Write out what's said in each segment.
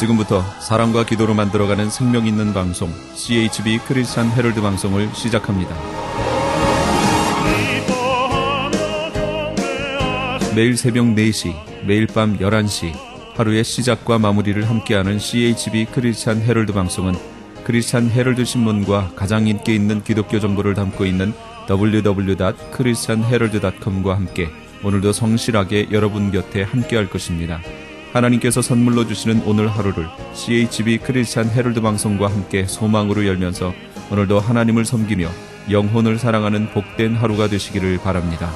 지금부터 사랑과 기도로 만들어가는 생명 있는 방송 CHB 크리스찬 헤럴드 방송을 시작합니다. 매일 새벽 4시, 매일 밤 11시 하루의 시작과 마무리를 함께하는 CHB 크리스찬 헤럴드 방송은 크리스찬 헤럴드 신문과 가장 인기 있는 기독교 정보를 담고 있는 www.christianherald.com과 함께 오늘도 성실하게 여러분 곁에 함께할 것입니다. 하나님께서 선물로 주시는 오늘 하루를 CHB 크리스찬 헤럴드 방송과 함께 소망으로 열면서 오늘도 하나님을 섬기며 영혼을 사랑하는 복된 하루가 되시기를 바랍니다.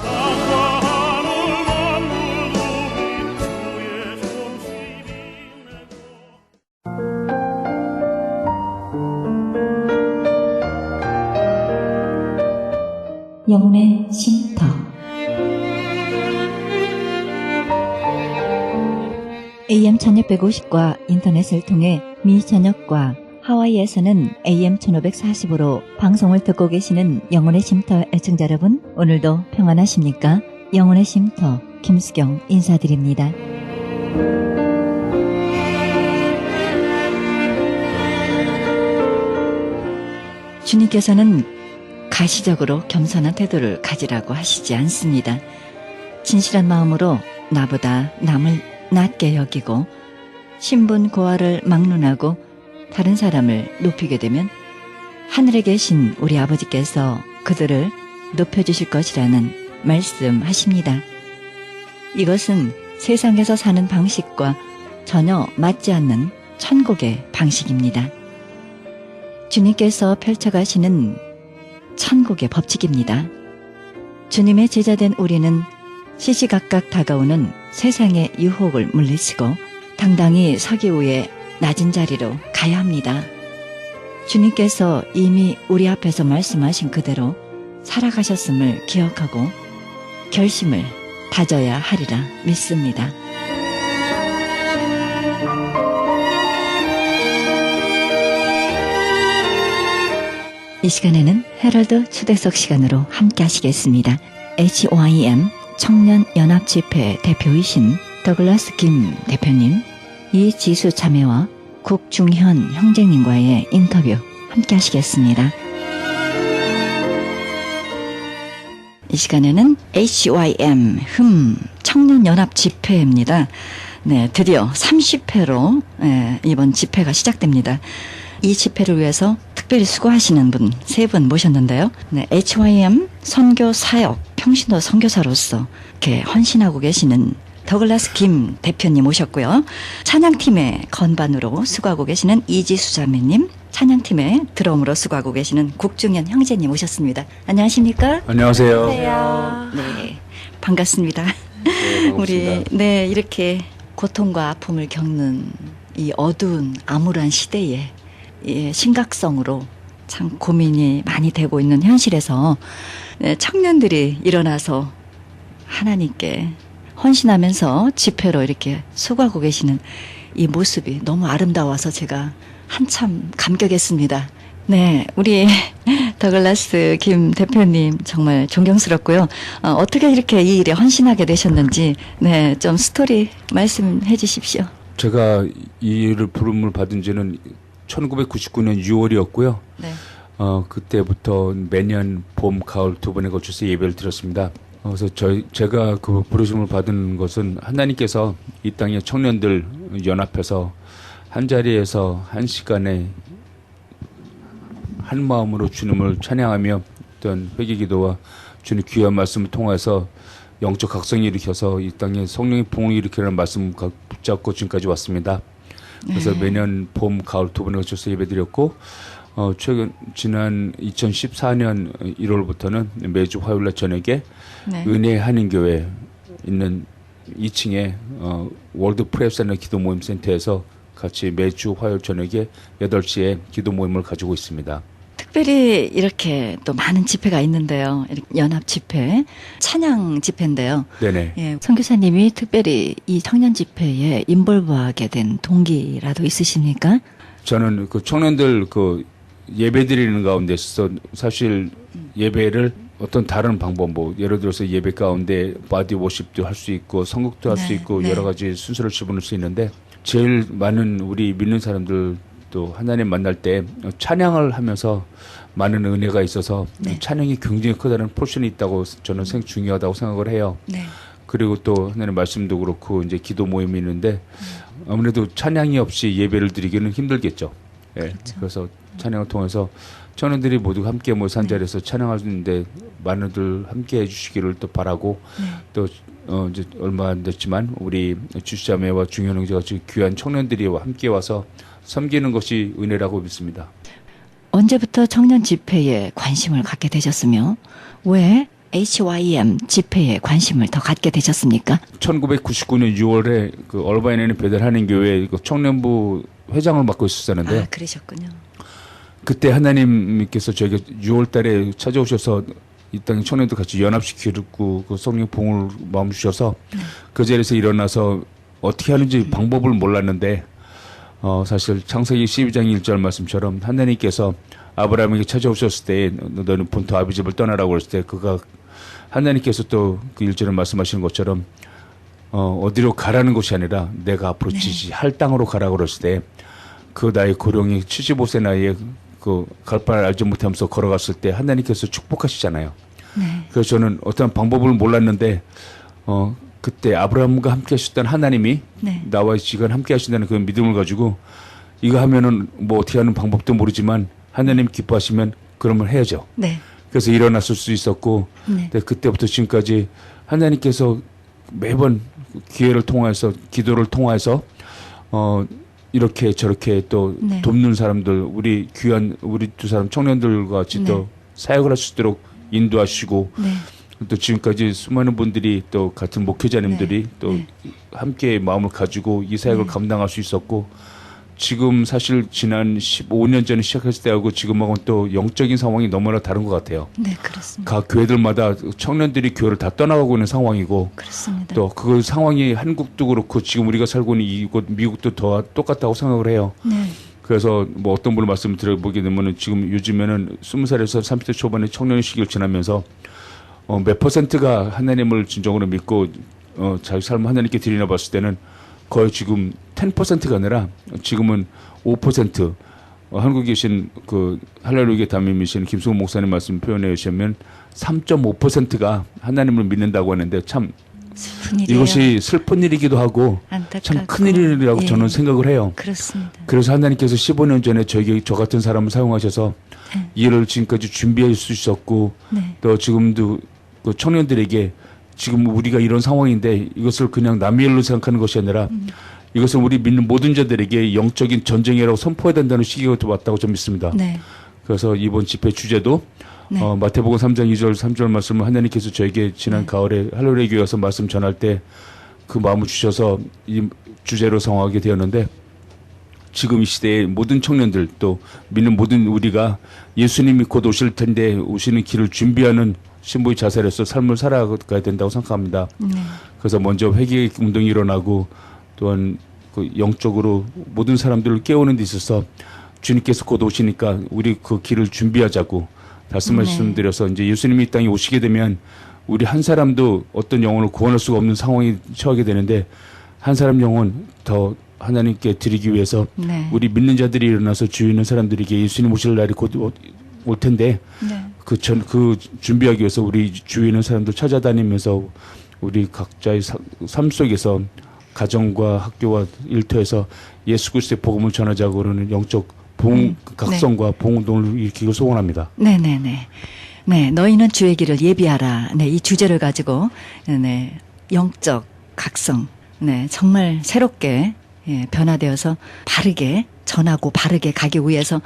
영혼의 쉼터. AM 1650과 인터넷을 통해 미 전역과 하와이에서는 AM 1540으로 방송을 듣고 계시는 영혼의 쉼터 애청자 여러분, 오늘도 평안하십니까? 영혼의 쉼터 김수경 인사드립니다. 주님께서는 가시적으로 겸손한 태도를 가지라고 하시지 않습니다. 진실한 마음으로 나보다 남을 낮게 여기고 신분 고하를 막론하고 다른 사람을 높이게 되면 하늘에 계신 우리 아버지께서 그들을 높여주실 것이라는 말씀하십니다. 이것은 세상에서 사는 방식과 전혀 맞지 않는 천국의 방식입니다. 주님께서 펼쳐가시는 천국의 법칙입니다. 주님의 제자된 우리는 시시각각 다가오는 세상의 유혹을 물리치고 당당히 서기 위해 낮은 자리로 가야 합니다. 주님께서 이미 우리 앞에서 말씀하신 그대로 살아가셨음을 기억하고 결심을 다져야 하리라 믿습니다. 이 시간에는 헤럴드 초대석 시간으로 함께 하시겠습니다. HYM 청년연합집회 대표이신 더글라스 김 대표님, 이지수 자매와 국중현 형제님과의 인터뷰 함께 하시겠습니다. 이 시간에는 HYM 청년연합집회입니다. 네, 드디어 30회로 이번 집회가 시작됩니다. 이 집회를 위해서 특별히 수고하시는 분 3분 모셨는데요. 네, HYM 선교 사역 평신도 선교사로서 이렇게 헌신하고 계시는 더글라스 김 대표님 모셨고요. 찬양팀의 건반으로 수고하고 계시는 이지수 자매님, 찬양팀의 드럼으로 수고하고 계시는 국중현 형제님 모셨습니다. 안녕하십니까? 안녕하세요. 네, 반갑습니다. 네, 우리 이렇게 고통과 아픔을 겪는 이 어두운 암울한 시대에 심각성으로 참 고민이 많이 되고 있는 현실에서 청년들이 일어나서 하나님께 헌신하면서 집회로 이렇게 수고하고 계시는 이 모습이 너무 아름다워서 제가 한참 감격했습니다. 네, 우리 더글라스 김 대표님 정말 존경스럽고요. 어떻게 이렇게 이 일에 헌신하게 되셨는지 좀 스토리 말씀해 주십시오. 제가 이 일을 부름을 받은 지는 1999년 6월이었고요. 네. 그때부터 매년 봄, 가을 2번에 걸쳐서 예배를 드렸습니다. 그래서 제가 그 부르심을 받은 것은 하나님께서 이 땅의 청년들 연합해서 한 자리에서 한 시간에 한 마음으로 주님을 찬양하며 어떤 회개기도와 주님 귀한 말씀을 통해서 영적 각성을 일으켜서 이 땅에 성령의 부흥을 일으키라는 말씀을 붙잡고 지금까지 왔습니다. 그래서 매년 봄, 가을 2번에 걸쳐서 예배드렸고 지난 2014년 1월부터는 매주 화요일날 저녁에 은혜 한인교회 있는 2층에 월드 프레스나 기도 모임 센터에서 같이 매주 화요일 저녁에 8시에 기도 모임을 가지고 있습니다. 특별히 이렇게 또 많은 집회가 있는데요. 연합 집회, 찬양 집회인데요. 네네. 예, 선교사님이 특별히 이 청년 집회에 인볼브하게 된 동기라도 있으십니까? 저는 그 청년들 그 예배드리는 가운데 있어서 사실 예배를 어떤 다른 방법, 뭐 예를 들어서 예배 가운데 바디 워십도 할 수 있고 성국도 할 수 있고 여러 가지 순서를 집어넣을 수 있는데 제일 많은 우리 믿는 사람들 또 하나님 만날 때 찬양을 하면서 많은 은혜가 있어서 네. 찬양이 굉장히 크다는 포션이 있다고 저는 중요하다고 생각을 해요. 네. 그리고 또 하나님 말씀도 그렇고 이제 기도 모임이 있는데 아무래도 찬양이 없이 예배를 드리기는 힘들겠죠. 예. 그렇죠. 그래서 찬양을 통해서 청년들이 모두 함께 모여서 한 자리에서 찬양할 수 있는데 많은들 함께 해주시기를 또 바라고 또 이제 얼마 안 됐지만 우리 주자매와 중현 형제 같이 귀한 청년들이 함께 와서 섬기는 것이 은혜라고 믿습니다. 언제부터 청년 집회에 관심을 갖게 되셨으며 왜 HYM 집회에 관심을 더 갖게 되셨습니까? 1999년 6월에 그 얼바인에는 배달하는 교회 그 청년부 회장을 맡고 있었었는데 아, 그러셨군요. 그때 하나님께서 저에게 6월 달에 찾아오셔서 이 땅 청년들 같이 연합시키고 그 성령 봉을 마음 주셔서 그 자리에서 일어나서 어떻게 하는지 방법을 몰랐는데 사실 창세기 12장 1절 말씀처럼 하나님께서 아브라함에게 찾아오셨을 때 너는 본토 아비집을 떠나라고 그랬을 때 그가 하나님께서 또 그 1절에 말씀하시는 것처럼 어디로 가라는 것이 아니라 내가 앞으로 지시할 땅으로 가라고 그랬을 때 그 나이 고령이 75세 나이에 그 갈 바를 알지 못하면서 걸어갔을 때 하나님께서 축복하시잖아요. 네. 그래서 저는 어떤 방법을 몰랐는데 그때 아브라함과 함께 하셨던 하나님이 네. 나와 지금 함께 하신다는 그 믿음을 가지고 이거 하면은 뭐 어떻게 하는 방법도 모르지만 하나님 기뻐하시면 그러면 해야죠. 네. 그래서 일어났을 수 있었고 네. 그때부터 지금까지 하나님께서 매번 기회를 통해서 기도를 통해서 이렇게 저렇게 또 네. 돕는 사람들 우리 귀한 우리 두 사람 청년들과 같이 또 네. 사역을 할 수 있도록 인도하시고 네. 또 지금까지 수많은 분들이 또 같은 목회자님들이 네. 또 네. 함께 마음을 가지고 이 사역을 네. 감당할 수 있었고 지금 사실 지난 15년 전에 시작했을 때하고 지금하고는 또 영적인 상황이 너무나 다른 것 같아요. 네, 그렇습니다. 각 교회들마다 청년들이 교회를 다 떠나가고 있는 상황이고 그렇습니다. 또 그 상황이 한국도 그렇고 지금 우리가 살고 있는 이곳 미국도 더 똑같다고 생각을 해요. 네. 그래서 뭐 어떤 분을 말씀을 드려보게 되면은 지금 요즘에는 20살에서 30대 초반의 청년 시기를 지나면서 몇 퍼센트가 하나님을 진정으로 믿고 자기 삶을 하나님께 드리나 봤을 때는 거의 지금 10%가 아니라 지금은 5% 한국에 계신 그 할렐루야 담임이신 김승훈 목사님 말씀 표현해 주시면 3.5%가 하나님을 믿는다고 하는데 참 슬픈 일이에요. 이것이 슬픈 일이기도 하고 안타깝고. 참 큰일이라고 예. 저는 생각을 해요. 그렇습니다. 그래서 하나님께서 15년 전에 저 같은 사람을 사용하셔서 네. 이 일을 지금까지 준비할 수 있었고 네. 또 지금도 그 청년들에게 지금 우리가 이런 상황인데 이것을 그냥 남의 일로 생각하는 것이 아니라 이것은 우리 믿는 모든 자들에게 영적인 전쟁이라고 선포해야 된다는 시기가 왔다고 좀 믿습니다. 네. 그래서 이번 집회 주제도 네. 마태복음 3장 2절 3절 말씀을 하나님께서 저에게 지난 가을에 할로레 교회 와서 말씀 전할 때 그 마음을 주셔서 이 주제로 정하게 되었는데 지금 이 시대의 모든 청년들 또 믿는 모든 우리가 예수님이 곧 오실 텐데 오시는 길을 준비하는 신부의 자세로서 삶을 살아가야 된다고 생각합니다. 그래서 먼저 회개 운동이 일어나고 또한 그 영적으로 모든 사람들을 깨우는 데 있어서 주님께서 곧 오시니까 우리 그 길을 준비하자고 다시 말씀드려서 이제 예수님이 이 땅에 오시게 되면 우리 한 사람도 어떤 영혼을 구원할 수가 없는 상황이 처하게 되는데 한 사람 영혼 더 하나님께 드리기 위해서 네. 우리 믿는 자들이 일어나서 주위 있는 사람들에게 예수님 오실 날이 곧 올 텐데 네. 그 준비하기 위해서 우리 주위에 있는 사람들 찾아다니면서 우리 각자의 삶 속에서 가정과 학교와 일터에서 예수 그리스도의 복음을 전하자고 그러는 영적 각성과 봉운동을 일으키고 소원합니다. 네네네. 네, 너희는 주의 길을 예비하라. 네, 이 주제를 가지고 네, 영적 각성. 네, 정말 새롭게 변화되어서 바르게 전하고 바르게 가기 위해서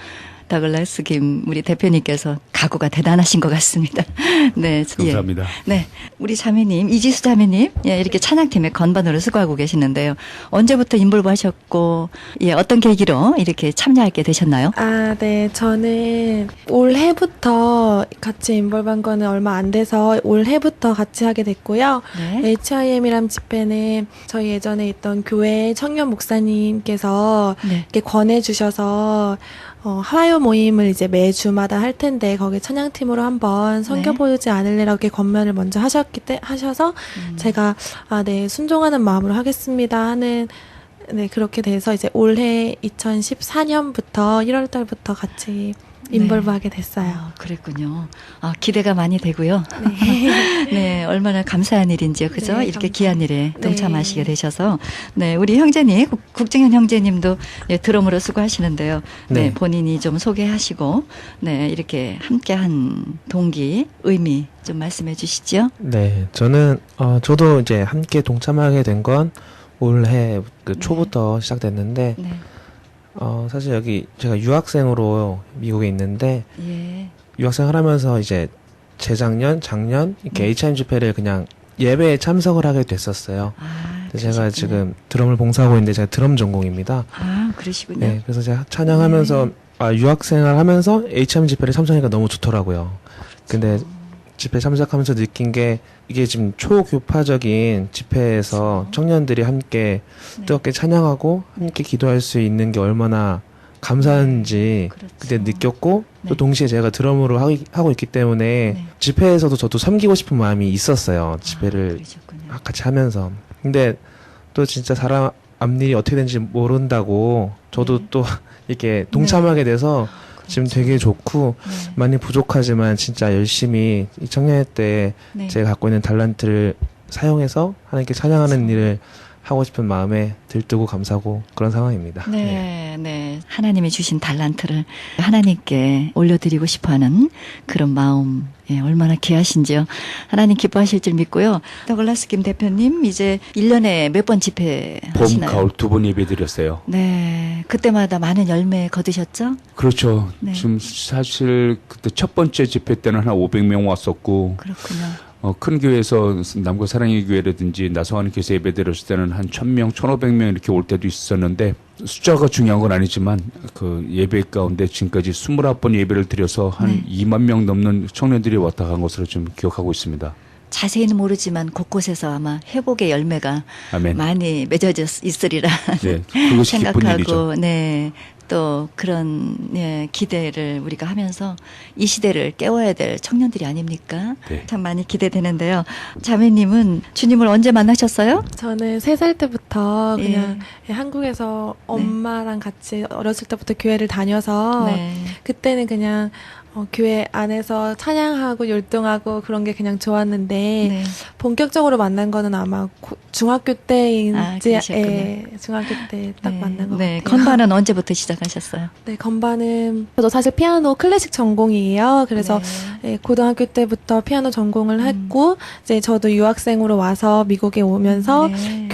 다글라스 김 우리 대표님께서 각오가 대단하신 것 같습니다. 네, 감사합니다. 네, 우리 자매님 이지수 자매님 이렇게 찬양팀의 건반으로 수고하고 계시는데요. 언제부터 인볼브 하셨고 어떤 계기로 이렇게 참여하게 되셨나요? 아, 네. 저는 올해부터 같이 인볼브한 거는 얼마 안 돼서 올해부터 같이 하게 됐고요. 네. HIM이란 집회는 저희 예전에 있던 교회 청년 목사님께서 네. 이렇게 권해주셔서 화요 모임을 이제 매주마다 할 텐데 거기 찬양팀으로 한번 섬겨보지 않을래라고 이렇게 권면을 먼저 하셔서 제가 네, 순종하는 마음으로 하겠습니다 하는 네, 그렇게 돼서 이제 올해 2014년부터 1월 달부터 같이 인볼브하게 됐어요. 그랬군요. 기대가 많이 되고요. 네. 네, 얼마나 감사한 일인지요. 그죠? 네, 이렇게 감사합니다. 귀한 일에 동참하시게 네. 되셔서. 네, 우리 형제님, 국정현 형제님도 네, 드럼으로 수고하시는데요. 네, 네. 본인이 좀 소개하시고, 네, 이렇게 함께한 동기, 의미 좀 말씀해 주시죠. 네, 저도 이제 함께 동참하게 된 건 올해 그 초부터 시작됐는데, 네, 사실 여기 제가 유학생으로 미국에 있는데, 예, 유학생을 하면서 이제 재작년, 작년, 이렇게 HIM 집회를 그냥 예배에 참석을 하게 됐었어요. 근데 제가 그러셨구나. 지금 드럼을 봉사하고 있는데 제가 드럼 전공입니다. 그러시군요. 네, 그래서 제가 찬양하면서, 유학생을 하면서 HIM 집회를 참석하니까 너무 좋더라고요. 근데 집회 참석하면서 느낀 게 이게 지금 초교파적인 집회에서 청년들이 함께 네. 뜨겁게 찬양하고 함께 기도할 수 있는 게 얼마나 감사한지 그렇죠. 그때 느꼈고 네. 또 동시에 제가 드럼으로 하고 있기 때문에 네. 집회에서도 저도 섬기고 싶은 마음이 있었어요. 집회를 그러셨군요. 같이 하면서. 근데 또 진짜 사람 앞일이 어떻게 되는지 모른다고 저도 네. 또 이렇게 동참하게 돼서 지금 되게 좋고 네. 많이 부족하지만 진짜 열심히 이 청년회 때 네. 제가 갖고 있는 달란트를 사용해서 하나님께 찬양하는 일을 하고 싶은 마음에 들뜨고 감사하고 그런 상황입니다. 네, 네. 하나님이 주신 달란트를 하나님께 올려드리고 싶어 하는 그런 마음, 얼마나 귀하신지요. 하나님 기뻐하실 줄 믿고요. 더글라스 김 대표님, 이제 1년에 몇 번 집회 봄, 하시나요? 가을 2번 예배 드렸어요. 네. 그때마다 많은 열매 거두셨죠? 그렇죠. 네. 지금 사실 그때 첫 번째 집회 때는 한 500명 왔었고, 그렇군요. 큰 교회에서 남과 사랑의 교회라든지 나성하는 교회에서 예배 드렸을 때는 한 1000명, 1500명 이렇게 올 때도 있었는데 숫자가 중요한 건 아니지만 그 예배 가운데 지금까지 29번 예배를 드려서 한 2만 명 넘는 청년들이 왔다 간 것으로 좀 기억하고 있습니다. 자세히는 모르지만 곳곳에서 아마 회복의 열매가 아멘. 많이 맺어져 있으리라 네, 그것이 기쁜 일이죠. 생각하고, 네. 또 그런 기대를 우리가 하면서 이 시대를 깨워야 될 청년들이 아닙니까? 네. 참 많이 기대되는데요. 자매님은 주님을 언제 만나셨어요? 저는 3살 때부터 예. 그냥 한국에서 엄마랑 같이 어렸을 때부터 교회를 다녀서 네. 그때는 그냥 교회 안에서 찬양하고 율동하고 그런 게 그냥 좋았는데 네. 본격적으로 만난 거는 아마 중학교 때인지 그러셨군요. 중학교 때 딱 만난 것 네. 같아요. 건반은 언제부터 시작하셨어요? 네, 건반은 저도 사실 피아노 클래식 전공이에요. 그래서 네. 고등학교 때부터 피아노 전공을 했고 이제 저도 유학생으로 와서 미국에 오면서 네.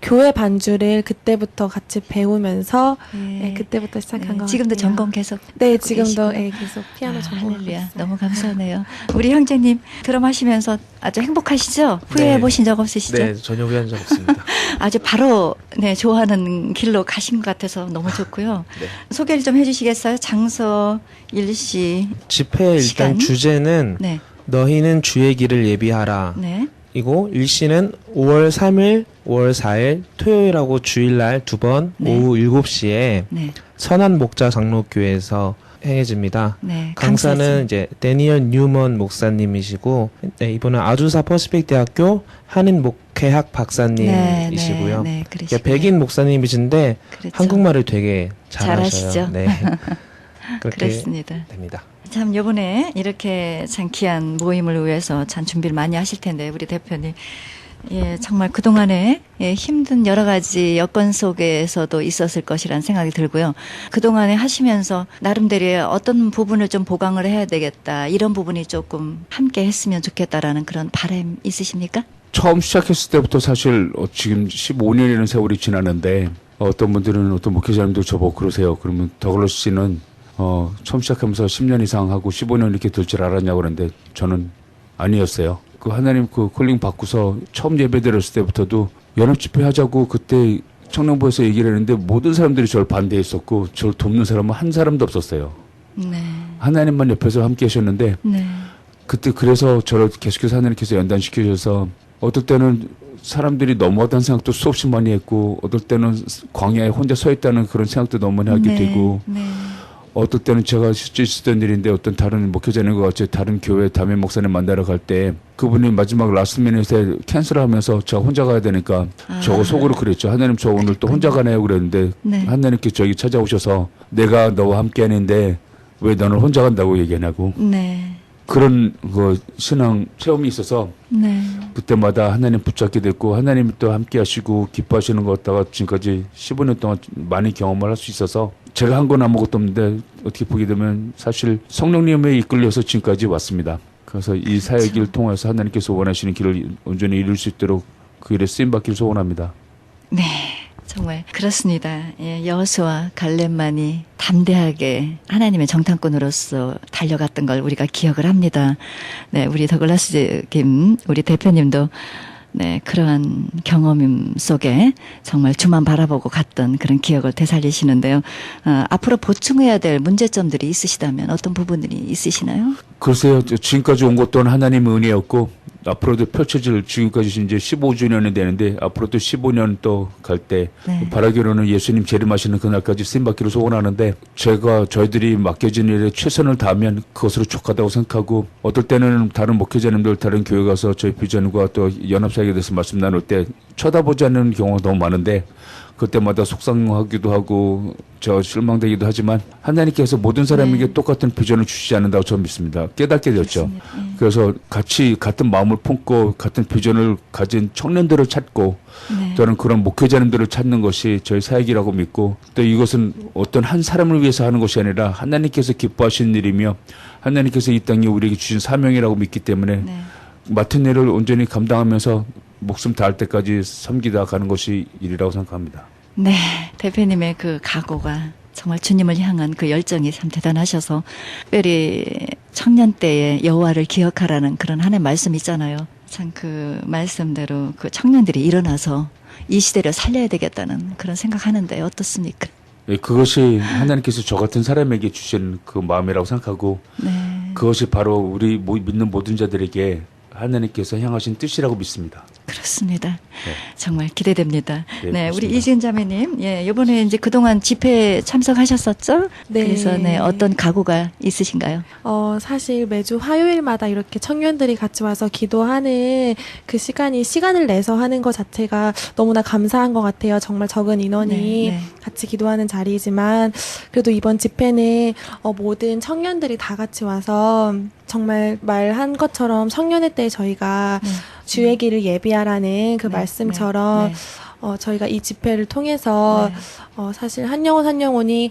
교회 반주를 그때부터 같이 배우면서 네. 그때부터 시작한 것 같아요. 지금도 전공 계속 네, 하고 지금도 계시고요. 계속 피아노 전공을 하고 할렐루야. 있어요. 너무 감사하네요. 우리 형제님 드럼 하시면서 아주 행복하시죠? 후회해 네. 보신 적 없으시죠? 네, 전혀 후회한 적 없습니다. 아주 바로 좋아하는 길로 가신 것 같아서 너무 좋고요. 네. 소개를 좀 해주시겠어요? 장소, 일시. 집회 일단 시간? 주제는 네, 너희는 주의 길을 예비하라. 네, 이고 일시는 5월 3일, 5월 4일 토요일하고 주일날 2번 네. 오후 7시에 네, 선한 목자 장로교회에서 행해집니다. 네. 강사는 이제 데니얼 뉴먼 목사님이시고 이분은 아주사 퍼시픽 대학교 한인 목회학 박사님이시고요. 네, 그러니까 백인 목사님이신데 그렇죠. 한국말을 되게 잘하시죠? 잘하셔요. 네. 그렇게 그렇습니다. 됩니다. 참 요번에 이렇게 참 귀한 모임을 위해서 참 준비를 많이 하실 텐데 우리 대표님 정말 그동안에 힘든 여러 가지 여건 속에서도 있었을 것이라는 생각이 들고요. 그동안에 하시면서 나름대로 어떤 부분을 좀 보강을 해야 되겠다. 이런 부분이 조금 함께 했으면 좋겠다라는 그런 바람 있으십니까? 처음 시작했을 때부터 사실 지금 15년이라는 세월이 지났는데 어떤 분들은 어떤 목회자님도 저보고 그러세요. 그러면 더글러스 씨는 처음 시작하면서 10년 이상 하고 15년 이렇게 될 줄 알았냐고 그러는데 저는 아니었어요. 그 하나님 그 콜링 받고서 처음 예배 드렸을 때부터도 연합 집회 하자고 그때 청년부에서 얘기를 했는데 모든 사람들이 저를 반대했었고 저를 돕는 사람은 한 사람도 없었어요. 네. 하나님만 옆에서 함께 하셨는데 네. 그때 그래서 저를 계속해서 하나님께서 연단시켜 주셔서 어떨 때는 사람들이 넘어왔다는 생각도 수없이 많이 했고 어떨 때는 광야에 혼자 서 있다는 그런 생각도 너무 많이 하게 되고 네. 어떨 때는 제가 실제 있었던 일인데 어떤 다른 목회자님과 같이 다른 교회 담임 목사님 만나러 갈 때 그분이 마지막 라스트 미닛에 캔슬하면서 제가 혼자 가야 되니까 저거 속으로 그랬죠. 하나님 저 오늘 또 혼자 가네요 그랬는데 네. 하나님께 저기 찾아오셔서 내가 너와 함께 하는데 왜 너는 혼자 간다고 얘기하냐고 네. 그런 그 신앙 체험이 있어서 네. 그때마다 하나님 붙잡게 됐고 하나님이 또 함께 하시고 기뻐하시는 것 같다가 지금까지 15년 동안 많이 경험을 할 수 있어서 제가 한 건 아무것도 없는데 어떻게 보게 되면 사실 성령님에 이끌려서 지금까지 왔습니다. 그래서 이 사역을 통해서 하나님께서 원하시는 길을 온전히 이룰 수 있도록 그 일에 쓰임받기를 소원합니다. 네, 정말 그렇습니다. 예, 여호수아 갈렙만이 담대하게 하나님의 정탐꾼으로서 달려갔던 걸 우리가 기억을 합니다. 네, 우리 더글라스 김 우리 대표님도 네, 그러한 경험 속에 정말 주만 바라보고 갔던 그런 기억을 되살리시는데요. 앞으로 보충해야 될 문제점들이 있으시다면 어떤 부분들이 있으시나요? 글쎄요, 지금까지 온 것도 하나님의 은혜였고 앞으로도 펼쳐질 지금까지 이제 15주년이 되는데 앞으로도 15년 또 갈 때 네. 바라기로는 예수님 재림하시는 그날까지 쓰임받기를 소원하는데 제가 저희들이 맡겨진 일에 최선을 다하면 그것으로 족하다고 생각하고 어떨 때는 다른 목회자님들 다른 교회 가서 저희 비전과 또 연합사역에 대해서 말씀 나눌 때 쳐다보지 않는 경우가 너무 많은데 그때마다 속상하기도 하고 저 실망되기도 하지만 하나님께서 모든 사람에게 똑같은 비전을 주시지 않는다고 저는 믿습니다. 깨닫게 되었죠. 그래서 같이 같은 마음을 품고 같은 비전을 가진 청년들을 찾고 네. 또는 그런 목회자님들을 찾는 것이 저희 사역이라고 믿고 또 이것은 어떤 한 사람을 위해서 하는 것이 아니라 하나님께서 기뻐하시는 일이며 하나님께서 이 땅에 우리에게 주신 사명이라고 믿기 때문에 네. 맡은 일을 온전히 감당하면서 목숨 다할 때까지 섬기다 가는 것이 일이라고 생각합니다. 네, 대표님의 그 각오가 정말 주님을 향한 그 열정이 참 대단하셔서 특별히 청년 때의 여호와를 기억하라는 그런 하나의 말씀이 있잖아요. 참 그 말씀대로 그 청년들이 일어나서 이 시대를 살려야 되겠다는 그런 생각하는데 어떻습니까? 예, 그것이 하나님께서 저 같은 사람에게 주신 그 마음이라고 생각하고 네, 그것이 바로 우리 믿는 모든 자들에게 하나님께서 향하신 뜻이라고 믿습니다. 그렇습니다. 네. 정말 기대됩니다. 네, 네, 우리 고맙습니다. 이지은 자매님, 예, 이번에 이제 그동안 집회 참석하셨었죠? 네. 그래서 네, 어떤 각오가 있으신가요? 사실 매주 화요일마다 이렇게 청년들이 같이 와서 기도하는 그 시간을 내서 하는 것 자체가 너무나 감사한 것 같아요. 정말 적은 인원이 네, 네. 같이 기도하는 자리이지만 그래도 이번 집회는 모든 청년들이 다 같이 와서 정말 말한 것처럼 청년의 때 저희가 네. 주의 길을 예비하라는 그 네, 말씀처럼 네, 저희가 이 집회를 통해서 네. 사실 한 영혼이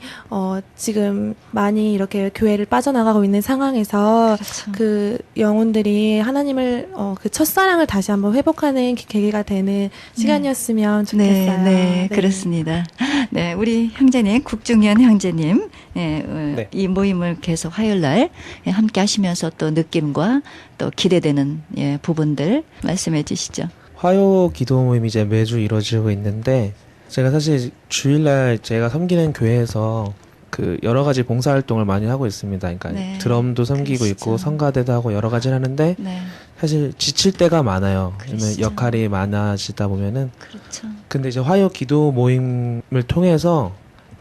지금 많이 이렇게 교회를 빠져나가고 있는 상황에서 그렇죠. 그 영혼들이 하나님을 그 첫사랑을 다시 한번 회복하는 계기가 되는 시간이었으면 좋겠어요. 네, 그렇습니다. 네, 우리 형제님, 국중현 형제님, 예, 네. 이 모임을 계속 화요일 날 함께 하시면서 또 느낌과 또 기대되는 예, 부분들 말씀해 주시죠. 화요 기도 모임이 이제 매주 이루어지고 있는데 제가 사실 주일날 제가 섬기는 교회에서 그 여러 가지 봉사활동을 많이 하고 있습니다. 그러니까 네, 드럼도 섬기고 그러시죠. 있고 성가대도 하고 여러 가지를 하는데 네, 사실 지칠 때가 많아요. 왜냐면 그러시죠. 역할이 많아지다 보면은 그렇죠. 근데 이제 화요 기도 모임을 통해서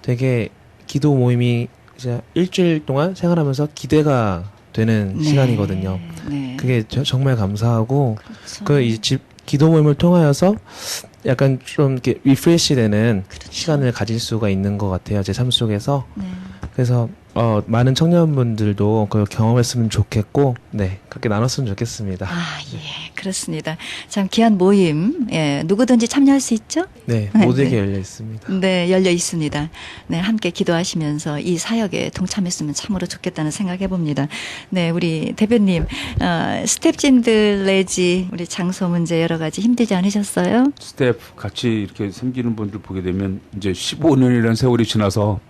되게 기도 모임이 이제 일주일 동안 생활하면서 기대가 되는 네, 시간이거든요. 네, 그게 정말 감사하고 그렇죠. 그 이 기도 모임을 통하여서 약간 좀 이렇게 리프레시 되는 그렇죠. 시간을 가질 수가 있는 것 같아요. 제 삶 속에서. 네. 그래서 많은 청년분들도 그걸 경험했으면 좋겠고, 네, 그렇게 나눴으면 좋겠습니다. 아, 예, 그렇습니다. 참 귀한 모임, 예, 누구든지 참여할 수 있죠? 네, 네, 모두에게 네. 열려 있습니다. 네, 열려 있습니다. 네, 함께 기도하시면서 이 사역에 동참했으면 참으로 좋겠다는 생각해 봅니다. 네, 우리 대표님, 스텝진들 내지 우리 장소 문제 여러 가지 힘들지 않으셨어요? 스텝 같이 이렇게 섬기는 분들 보게 되면 이제 15년이라는 세월이 지나서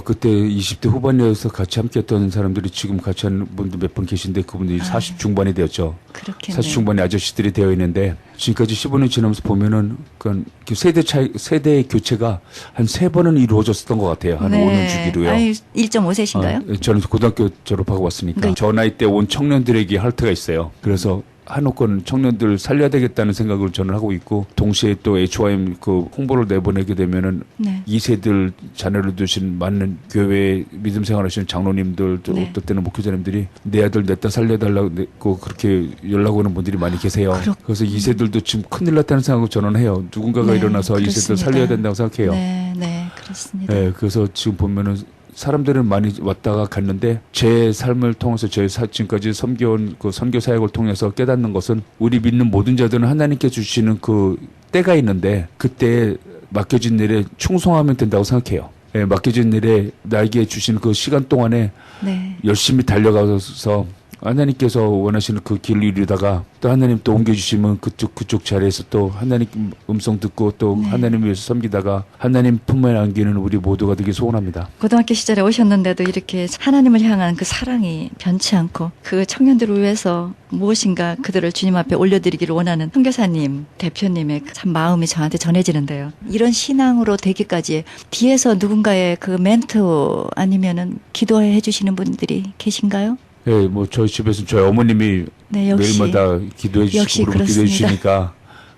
그때 20대 후반이어서 같이 함께했던 사람들이 지금 같이 하는 분들 몇 분 계신데 그분들이 40 중반이 되었죠. 그렇겠네요. 40 중반의 아저씨들이 되어 있는데 지금까지 15년 지나면서 보면은 그 세대의 교체가 한 3번은 이루어졌었던 것 같아요. 한 5년 주기로요. 아니, 1.5세신가요? 저는 고등학교 졸업하고 왔으니까 네. 저 나이 때 온 청년들에게 할트가 있어요. 그래서 한옥권 청년들 살려야 되겠다는 생각을 저는 하고 있고, 동시에 또 HYM 그 홍보를 내보내게 되면은 네. 2세들 자녀를 두신 많은 교회 믿음 생활하시는 장로님들, 또 네. 어떨 때는 목회자님들이 내 아들 내 딸 살려달라고 그렇게 연락 오는 분들이 많이 계세요. 그래서 2세들도 지금 큰일 났다는 생각을 저는 해요. 누군가가 네, 일어나서 2세들 그렇습니다. 살려야 된다고 생각해요. 네, 네, 그렇습니다. 네, 그래서 지금 보면은 사람들은 많이 왔다가 갔는데 제 삶을 통해서 지금까지 섬겨온 그 선교 사역을 통해서 깨닫는 것은 우리 믿는 모든 자들은 하나님께 주시는 그 때가 있는데 그때에 맡겨진 일에 충성하면 된다고 생각해요. 예, 맡겨진 일에 나에게 주신 그 시간 동안에 네. 열심히 달려가서 하나님께서 원하시는 그 길을 이루다가 또 하나님 또 옮겨주시면 그쪽 자리에서 또 하나님 음성 듣고 또 네. 하나님을 위해서 섬기다가 하나님 품에 안기는 우리 모두가 되길 소원합니다. 고등학교 시절에 오셨는데도 이렇게 하나님을 향한 그 사랑이 변치 않고 그 청년들을 위해서 무엇인가 그들을 주님 앞에 올려드리기를 원하는 선교사님, 대표님의 참 마음이 저한테 전해지는데요. 이런 신앙으로 되기까지 뒤에서 누군가의 그 멘토 아니면은 기도해 주시는 분들이 계신가요? 예, 뭐 저희 집에서 저희 어머님이 네, 역시. 매일마다 기도해 역시 주시고 기도해 그렇습니다. 주시니까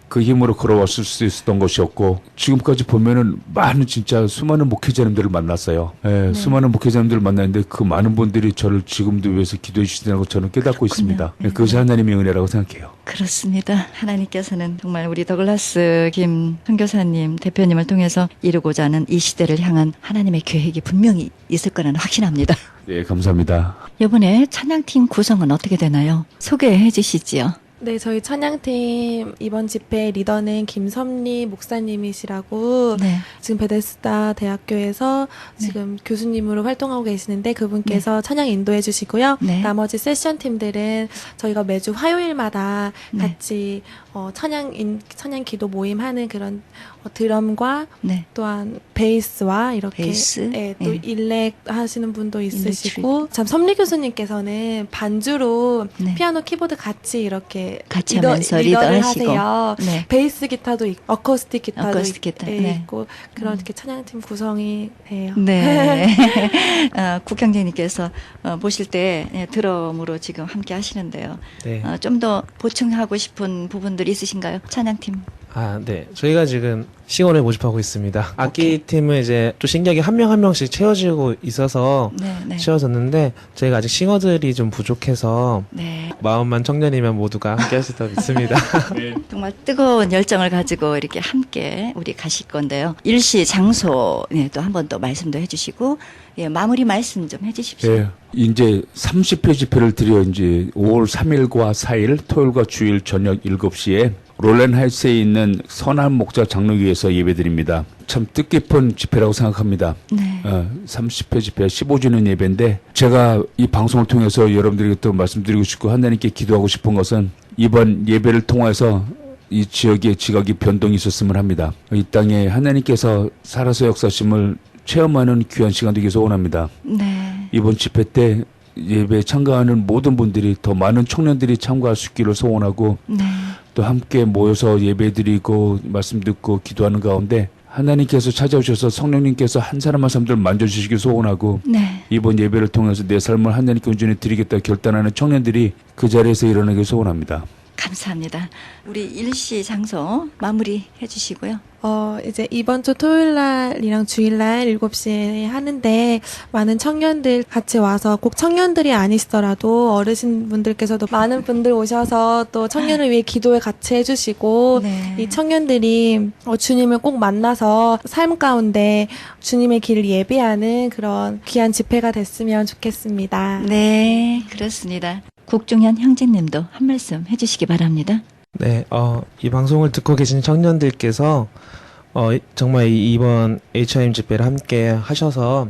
그 힘으로 걸어왔을 수 있었던 것이었고 지금까지 보면은 많은 진짜 수많은 목회자님들을 만났어요. 예, 네. 수많은 목회자님들을 만났는데 그 많은 분들이 저를 지금도 위해서 기도해 주시다는 걸 저는 깨닫고 그렇군요. 있습니다. 예, 네. 그것이 하나님의 은혜라고 생각해요. 그렇습니다. 하나님께서는 정말 우리 더글라스 김 선교사님 대표님을 통해서 이루고자 하는 이 시대를 향한 하나님의 계획이 분명히 있을 거라는 확신합니다. 네, 감사합니다. 이번에 찬양팀 구성은 어떻게 되나요? 소개해 주시지요. 네, 저희 찬양팀 이번 집회 리더는 김섭리 목사님이시라고 네. 지금 베데스다 대학교에서 네. 지금 교수님으로 활동하고 계시는데 그분께서 찬양 인도해 주시고요. 네. 나머지 세션 팀들은 저희가 매주 화요일마다 네. 같이 찬양 기도 모임 하는 그런 드럼과 네. 또한 베이스와 이렇게 베이스? 예, 또 예. 일렉 하시는 분도 있으시고 참 섭리 교수님께서는 반주로 네. 피아노 키보드 같이 이렇게 같이 하면서 리더하시고. 하세요. 네. 베이스 기타도 있고 어쿠스틱 기타도 어쿠스틱 기타, 예, 네. 있고 그렇게 찬양팀 구성이 돼요. 네. 국장님께서 보실 때 드럼으로 지금 함께 하시는데요. 네. 좀 더 보충하고 싶은 부분들이 있으신가요? 찬양팀. 아, 네. 저희가 지금 싱어를 모집하고 있습니다. 악기 팀은 이제 또 신기하게 한 명 한 명씩 채워지고 있어서 네, 네. 채워졌는데 저희가 아직 싱어들이 좀 부족해서 네. 마음만 청년이면 모두가 함께 할 수 있다고 믿습니다. 정말 뜨거운 열정을 가지고 이렇게 함께 우리 가실 건데요. 일시 장소 네, 또 한 번 더 말씀도 해주시고 예, 마무리 말씀 좀 해주십시오. 예, 이제 30회 집회를 드려 이제 5월 3일과 4일 토요일과 주일 저녁 7시에 롤랜 하이츠에 있는 선한 목자 장로교에서 예배드립니다. 참 뜻깊은 집회라고 생각합니다. 네. 30회 집회 15주년 예배인데 제가 이 방송을 통해서 여러분들에게 또 말씀드리고 싶고 하나님께 기도하고 싶은 것은 이번 예배를 통해서 이 지역의 지각이 변동이 있었으면 합니다. 이 땅에 하나님께서 살아서 역사심을 체험하는 귀한 시간 되기 소원합니다. 네. 이번 집회 때 예배에 참가하는 모든 분들이 더 많은 청년들이 참가할 수 있기를 소원하고 네. 또 함께 모여서 예배드리고 말씀 듣고 기도하는 가운데 하나님께서 찾아오셔서 성령님께서 한 사람 한 사람들 만져주시길 소원하고 네. 이번 예배를 통해서 내 삶을 하나님께 온전히 드리겠다 결단하는 청년들이 그 자리에서 일어나길 소원합니다. 감사합니다. 우리 일시 장소 마무리 해주시고요. 이제 이번 주 토요일 날이랑 주일 날 7시에 하는데 많은 청년들 같이 와서 꼭 청년들이 아니시더라도 어르신분들께서도 많은 분들 오셔서 또 청년을 위해 기도에 같이 해주시고 네. 이 청년들이 주님을 꼭 만나서 삶 가운데 주님의 길을 예배하는 그런 귀한 집회가 됐으면 좋겠습니다. 네, 그렇습니다. 국중현 형제님도 한 말씀 해주시기 바랍니다. 네, 이 방송을 듣고 계신 청년들께서 정말 이번 HIM 집회를 함께 하셔서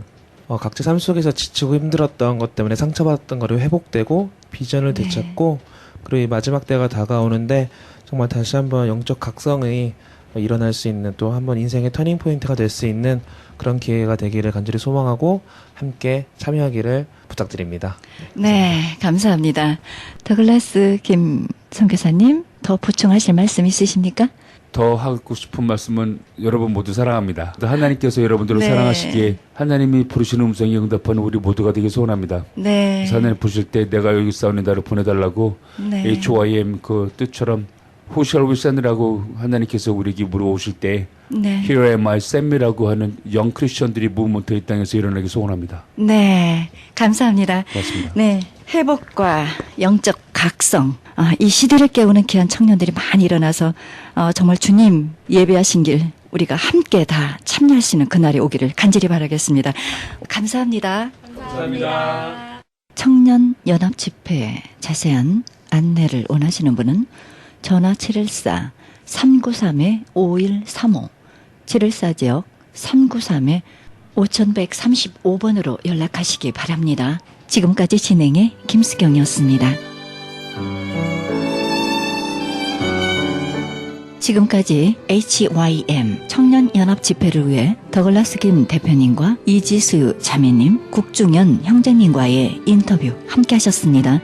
각자 삶 속에서 지치고 힘들었던 것 때문에 상처받았던 거를 회복되고 비전을 네. 되찾고 그리고 이 마지막 때가 다가오는데 정말 다시 한번 영적 각성이 일어날 수 있는 또 한번 인생의 터닝 포인트가 될 수 있는 그런 기회가 되기를 간절히 소망하고 함께 참여하기를 부탁드립니다. 네, 감사합니다. 더글라스 김 선교사님 더 보충하실 말씀 있으십니까? 더 하고 싶은 말씀은 여러분 모두 사랑합니다. 하나님께서 여러분들을 네. 사랑하시기에 하나님이 부르시는 음성에 응답하는 우리 모두가 되길 소원합니다. 네. 그래서 하나님 부르실 때 내가 여기 싸우는 나를 보내달라고 네. HYM 그 뜻처럼 Who shall we send라고 하나님께서 우리에게 물어오실 때 네. Here am I, send me라고 하는 영 크리스천들이 무브먼트 이 땅에서 일어나기 소원합니다. 네. 감사합니다. 고맙습니다. 네. 회복과 영적 각성. 이 시대를 깨우는 귀한 청년들이 많이 일어나서 정말 주님 예배하신 길 우리가 함께 다 참여할 수 있는 그날이 오기를 간절히 바라겠습니다. 감사합니다. 감사합니다. 청년 연합 집회 자세한 안내를 원하시는 분은 전화 714-393-5135 714지역 393-5135번으로 연락하시기 바랍니다. 지금까지 진행의 김수경이었습니다. 지금까지 HYM 청년연합 집회를 위해 더글라스 김 대표님과 이지수 자매님, 국중현 형제님과의 인터뷰 함께 하셨습니다.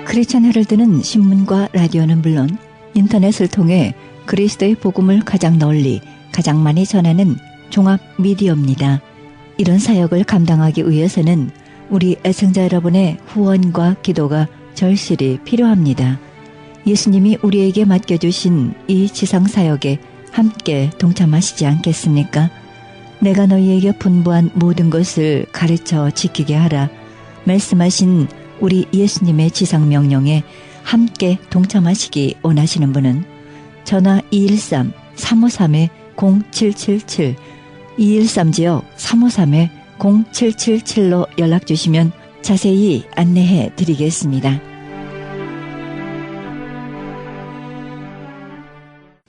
크리스천 헤럴드는 신문과 라디오는 물론 인터넷을 통해 그리스도의 복음을 가장 널리, 가장 많이 전하는 종합 미디어입니다. 이런 사역을 감당하기 위해서는 우리 애청자 여러분의 후원과 기도가 절실히 필요합니다. 예수님이 우리에게 맡겨주신 이 지상사역에 함께 동참하시지 않겠습니까? 내가 너희에게 분부한 모든 것을 가르쳐 지키게 하라. 말씀하신 우리 예수님의 지상명령에 함께 동참하시기 원하시는 분은 전화 213-353-0777 213지역 353-0777로 연락 주시면 자세히 안내해 드리겠습니다.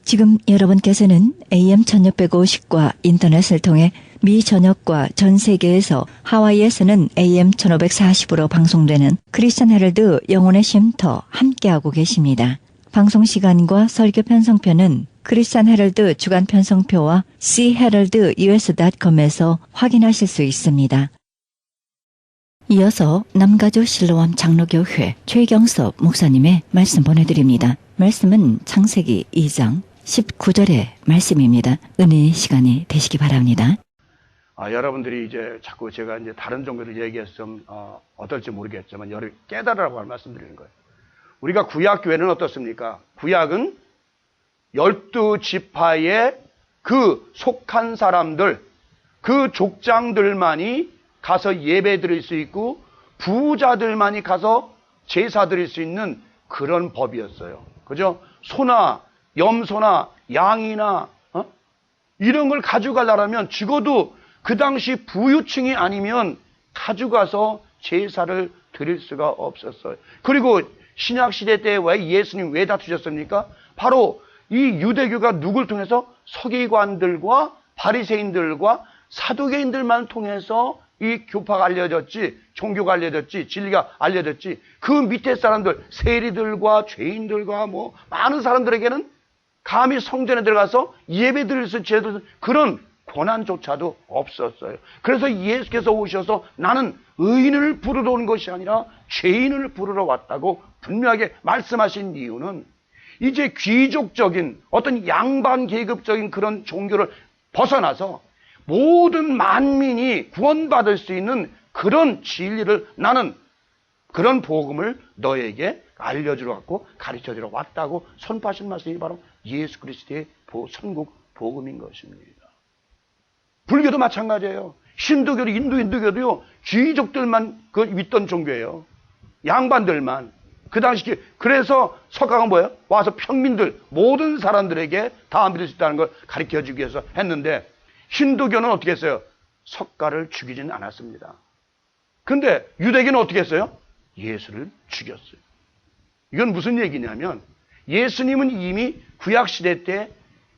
지금 여러분께서는 AM 1650과 인터넷을 통해 미 전역과 전 세계에서 하와이에서는 AM 1540으로 방송되는 크리스천 헤럴드 영혼의 쉼터 함께하고 계십니다. 방송 시간과 설교 편성표는 크리스천 헤럴드 주간 편성표와 cheheraldus.com에서 확인하실 수 있습니다. 이어서 남가주 실로암 장로교회 최경섭 목사님의 말씀 보내드립니다. 말씀은 창세기 2장 19절의 말씀입니다. 은혜의 시간이 되시기 바랍니다. 여러분들이 이제 자꾸 제가 이제 다른 종교를 얘기해서 좀 어떨지 모르겠지만 여러 깨달으라고 말씀드리는 거예요. 우리가 구약교회는 어떻습니까? 구약은 12지파의 그 속한 사람들, 그 족장들만이 가서 예배 드릴 수 있고 부자들만이 가서 제사 드릴 수 있는 그런 법이었어요. 그죠? 소나 염소나 양이나 이런 걸 가져가려면 죽어도 그 당시 부유층이 아니면 가져가서 제사를 드릴 수가 없었어요. 그리고 신약시대 때 왜 예수님 왜 다투셨습니까? 바로 이 유대교가 누굴 통해서 서기관들과 바리새인들과 사두개인들만 통해서 이 교파가 알려졌지, 종교가 알려졌지, 진리가 알려졌지, 그 밑에 사람들, 세리들과 죄인들과 뭐 많은 사람들에게는 감히 성전에 들어가서 예배 드릴 수 있는 그런 권한조차도 없었어요. 그래서 예수께서 오셔서 나는 의인을 부르러 온 것이 아니라 죄인을 부르러 왔다고 분명하게 말씀하신 이유는 이제 귀족적인 어떤 양반 계급적인 그런 종교를 벗어나서 모든 만민이 구원받을 수 있는 그런 진리를 나는 그런 복음을 너에게 알려주러 왔고 가르쳐주러 왔다고 선포하신 말씀이 바로 예수 그리스도의 천국 복음인 것입니다. 불교도 마찬가지예요. 힌두교도 인도교도요. 귀족들만 믿던 종교예요. 양반들만. 그 당시 그래서 석가가 뭐예요? 와서 평민들 모든 사람들에게 다 믿을 수 있다는 걸 가르쳐주기 위해서 했는데 힌두교는 어떻게 했어요? 석가를 죽이지는 않았습니다. 근데 유대교는 어떻게 했어요? 예수를 죽였어요. 이건 무슨 얘기냐면 예수님은 이미 구약시대 때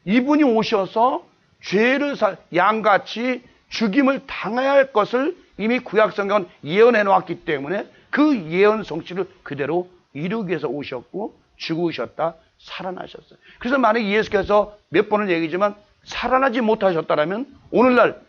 이분이 오셔서 죄를 양같이 죽임을 당해야 할 것을 이미 구약성경은 예언해 놓았기 때문에 그 예언 성취를 그대로 이루기 위해서 오셨고 죽으셨다 살아나셨어요. 그래서 만약 예수께서 몇 번을 얘기지만 살아나지 못하셨다면 오늘날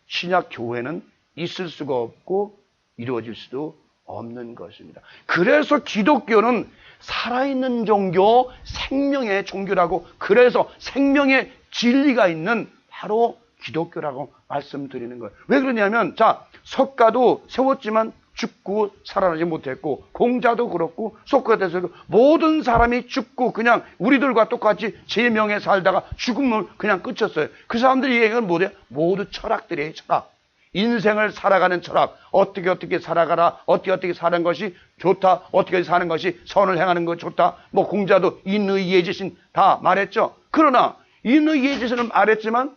신약 교회는 있을 수가 없고 이루어질 수도 없는 것입니다. 그래서 기독교는 살아있는 종교, 생명의 종교라고, 그래서 생명의 진리가 있는 바로 기독교라고 말씀드리는 거예요. 왜 그러냐면, 자, 석가도 세웠지만 죽고 살아나지 못했고, 공자도 그렇고, 소크라테스도 모든 사람이 죽고 그냥 우리들과 똑같이 제명에 살다가 죽음을 그냥 끝쳤어요. 그 사람들이 얘기는 뭐예요? 모두 철학들이에요, 철학. 인생을 살아가는 철학. 어떻게 살아가라. 어떻게 사는 것이 좋다. 어떻게 사는 것이 선을 행하는 것이 좋다. 뭐 공자도 인의예지신 다 말했죠. 그러나 인의예지신은 말했지만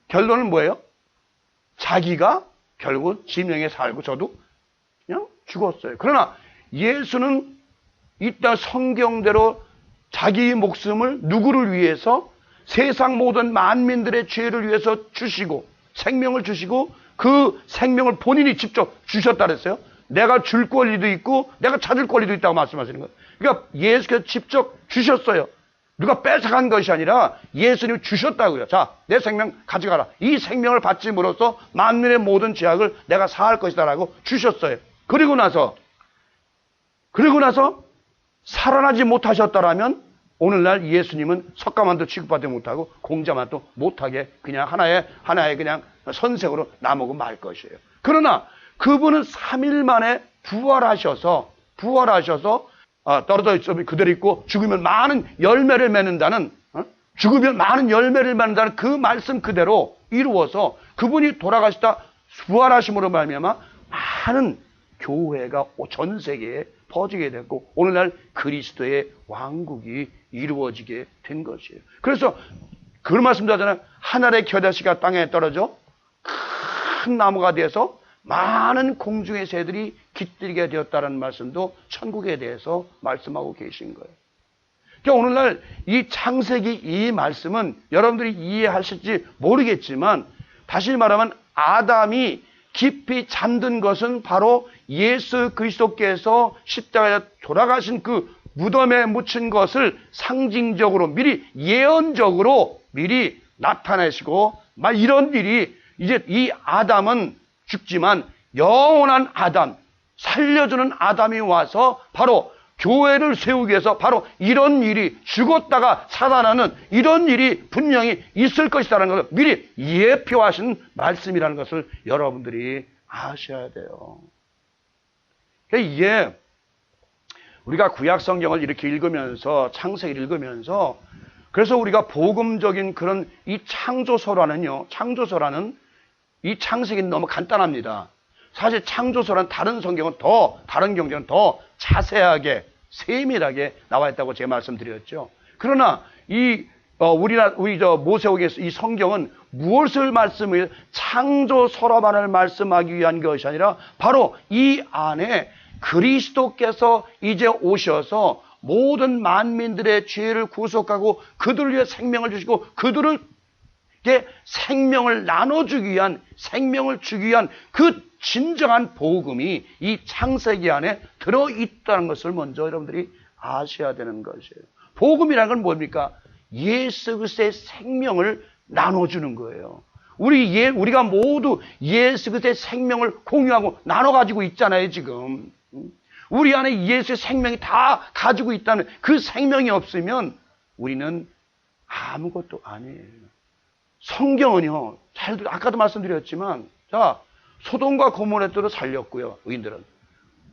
결론은 뭐예요? 자기가 결국 지명에 살고 저도 그냥 죽었어요. 그러나 예수는 이따 성경대로 자기 목숨을 누구를 위해서? 세상 모든 만민들의 죄를 위해서 주시고 생명을 주시고 그 생명을 본인이 직접 주셨다 그랬어요. 내가 줄 권리도 있고 내가 찾을 권리도 있다고 말씀하시는 거예요. 그러니까 예수께서 직접 주셨어요. 누가 뺏어간 것이 아니라 예수님이 주셨다고요. 자, 내 생명 가져가라. 이 생명을 받침으로써 만민의 모든 죄악을 내가 사할 것이다라고 주셨어요. 그리고 나서 살아나지 못하셨다라면 오늘날 예수님은 석가만도 취급받지 못하고 공자만도 못하게 그냥 하나의 그냥 선생으로 남고 말 것이에요. 그러나 그분은 3일 만에 부활하셔서 떨어져 있으면 그대로 있고 죽으면 많은 열매를 맺는다는 그 말씀 그대로 이루어서 그분이 돌아가시다 부활하심으로 말미암아 많은 교회가 전 세계에 퍼지게 됐고 오늘날 그리스도의 왕국이 이루어지게 된 것이에요. 그래서 그런 말씀도 하잖아요. 하늘의 겨자씨가 땅에 떨어져 큰 나무가 돼서 많은 공중의 새들이 깃들게 되었다는 말씀도 천국에 대해서 말씀하고 계신 거예요. 그러니까 오늘날 이 창세기 이 말씀은 여러분들이 이해하실지 모르겠지만 다시 말하면 아담이 깊이 잠든 것은 바로 예수 그리스도께서 십자가에 돌아가신 그 무덤에 묻힌 것을 상징적으로 미리 예언적으로 미리 나타내시고 막 이런 일이 이제 이 아담은 죽지만 영원한 아담, 살려주는 아담이 와서 바로 교회를 세우기 위해서 바로 이런 일이 죽었다가 살아나는 이런 일이 분명히 있을 것이라는 것을 미리 예표하신 말씀이라는 것을 여러분들이 아셔야 돼요. 이게 우리가 구약 성경을 이렇게 읽으면서 창세기를 읽으면서 그래서 우리가 복음적인 그런 이 창조서라는 이 창세기는 너무 간단합니다. 사실 창조서란 다른 경전은 더 자세하게 세밀하게 나와 있다고 제가 말씀드렸죠. 그러나 우리 모세오경에서 이 성경은 무엇을 말씀을 창조서로만을 말씀하기 위한 것이 아니라 바로 이 안에 그리스도께서 이제 오셔서 모든 만민들의 죄를 구속하고 그들을 위해 생명을 주시고 그들에게 생명을 나눠주기 위한 생명을 주기 위한 그 진정한 복음이 이 창세기 안에 들어있다는 것을 먼저 여러분들이 아셔야 되는 것이에요. 복음이라는 건 뭡니까? 예수 그리스도의 생명을 나눠주는 거예요. 우리가 모두 예수 그리스도의 생명을 공유하고 나눠가지고 있잖아요, 지금. 우리 안에 예수의 생명이 다 가지고 있다는 그 생명이 없으면 우리는 아무것도 아니에요. 성경은요, 아까도 말씀드렸지만, 자, 소돔과 고모라 때도 살렸고요, 의인들은.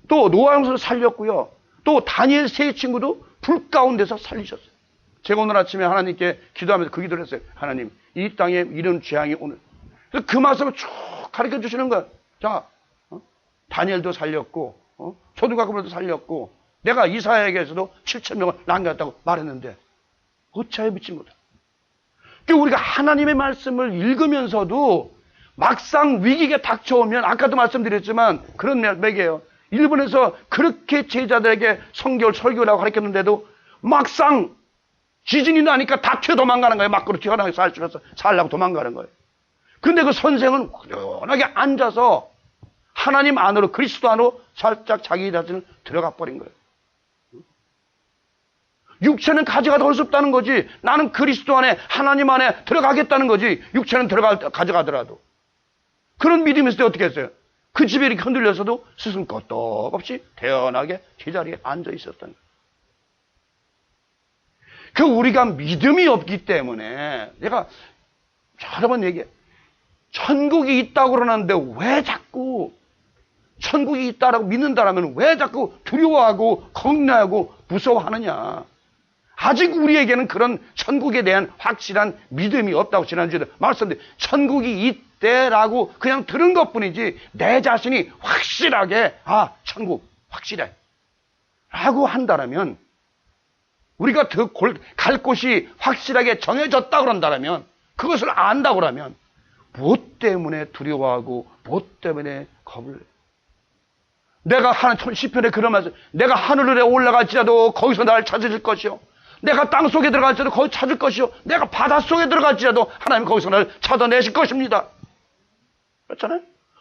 또 노아형수도 살렸고요. 또 다니엘 세 친구도 불 가운데서 살리셨어요. 제가 오늘 아침에 하나님께 기도하면서 그 기도를 했어요. 하나님, 이 땅에 이런 재앙이 오늘. 그래서 그 말씀을 쭉 가르쳐 주시는 거예요. 자, 다니엘도 살렸고, 소돔과 고모라도 살렸고, 내가 이사야에게서도 7,000명을 남겼다고 말했는데, 어찌하여 믿지 못해? 우리가 하나님의 말씀을 읽으면서도 막상 위기가 닥쳐오면 아까도 말씀드렸지만 그런 맥이에요. 일본에서 그렇게 제자들에게 성경을 설교라고 가르쳤는데도 막상 지진이 나니까 다 튀어 도망가는 거예요. 밖으로 튀어나가서 살려고 도망가는 거예요. 그런데 그 선생은 꾸준하게 앉아서 하나님 안으로 그리스도 안으로 살짝 자기 자신을 들어가 버린 거예요. 육체는 가져가도 할 수 없다는 거지. 나는 그리스도 안에 하나님 안에 들어가겠다는 거지. 육체는 가져가더라도. 그런 믿음이 있을 때 어떻게 했어요? 그 집에 이렇게 흔들려서도 스승 끄떡없이 태연하게 제자리에 앉아 있었던 거예요. 그 우리가 믿음이 없기 때문에 내가 여러 번 얘기해. 천국이 있다고 그러는데 왜 자꾸 천국이 있다라고 믿는다라면 왜 자꾸 두려워하고 겁나고 무서워하느냐. 아직 우리에게는 그런 천국에 대한 확실한 믿음이 없다고 지난주에 말씀드린 천국이 있대라고 그냥 들은 것뿐이지 내 자신이 확실하게 천국 확실해 라고 한다면 우리가 갈 곳이 확실하게 정해졌다 그런다면 그것을 안다고 하면 무엇 때문에 두려워하고 무엇 때문에 겁을 내요? 내가 시편에 그런 말씀, 내가 하늘에 올라갈지라도 거기서 나를 찾으실 것이요. 내가 땅속에 들어갈지라도 거기 찾을 것이요. 내가 바닷속에 들어갈지라도 하나님 거기서 나를 찾아내실 것입니다. 그렇잖아요?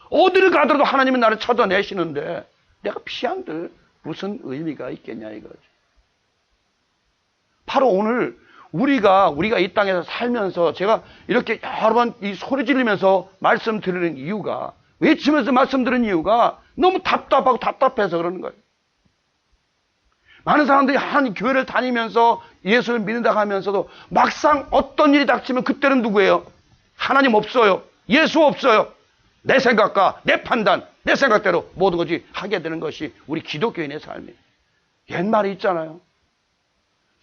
어디를 가더라도 하나님이 나를 찾아내시는데 내가 피한들 무슨 의미가 있겠냐 이거죠. 바로 오늘 우리가 이 땅에서 살면서 제가 이렇게 여러 번 이 소리 지르면서 말씀드리는 이유가 외치면서 말씀드리는 이유가 너무 답답하고 답답해서 그러는 거예요. 많은 사람들이 한 교회를 다니면서 예수를 믿는다고 하면서도 막상 어떤 일이 닥치면 그때는 누구예요? 하나님 없어요. 예수 없어요. 내 생각과 내 판단, 내 생각대로 모든 것이 하게 되는 것이 우리 기독교인의 삶이에요. 옛말에 있잖아요.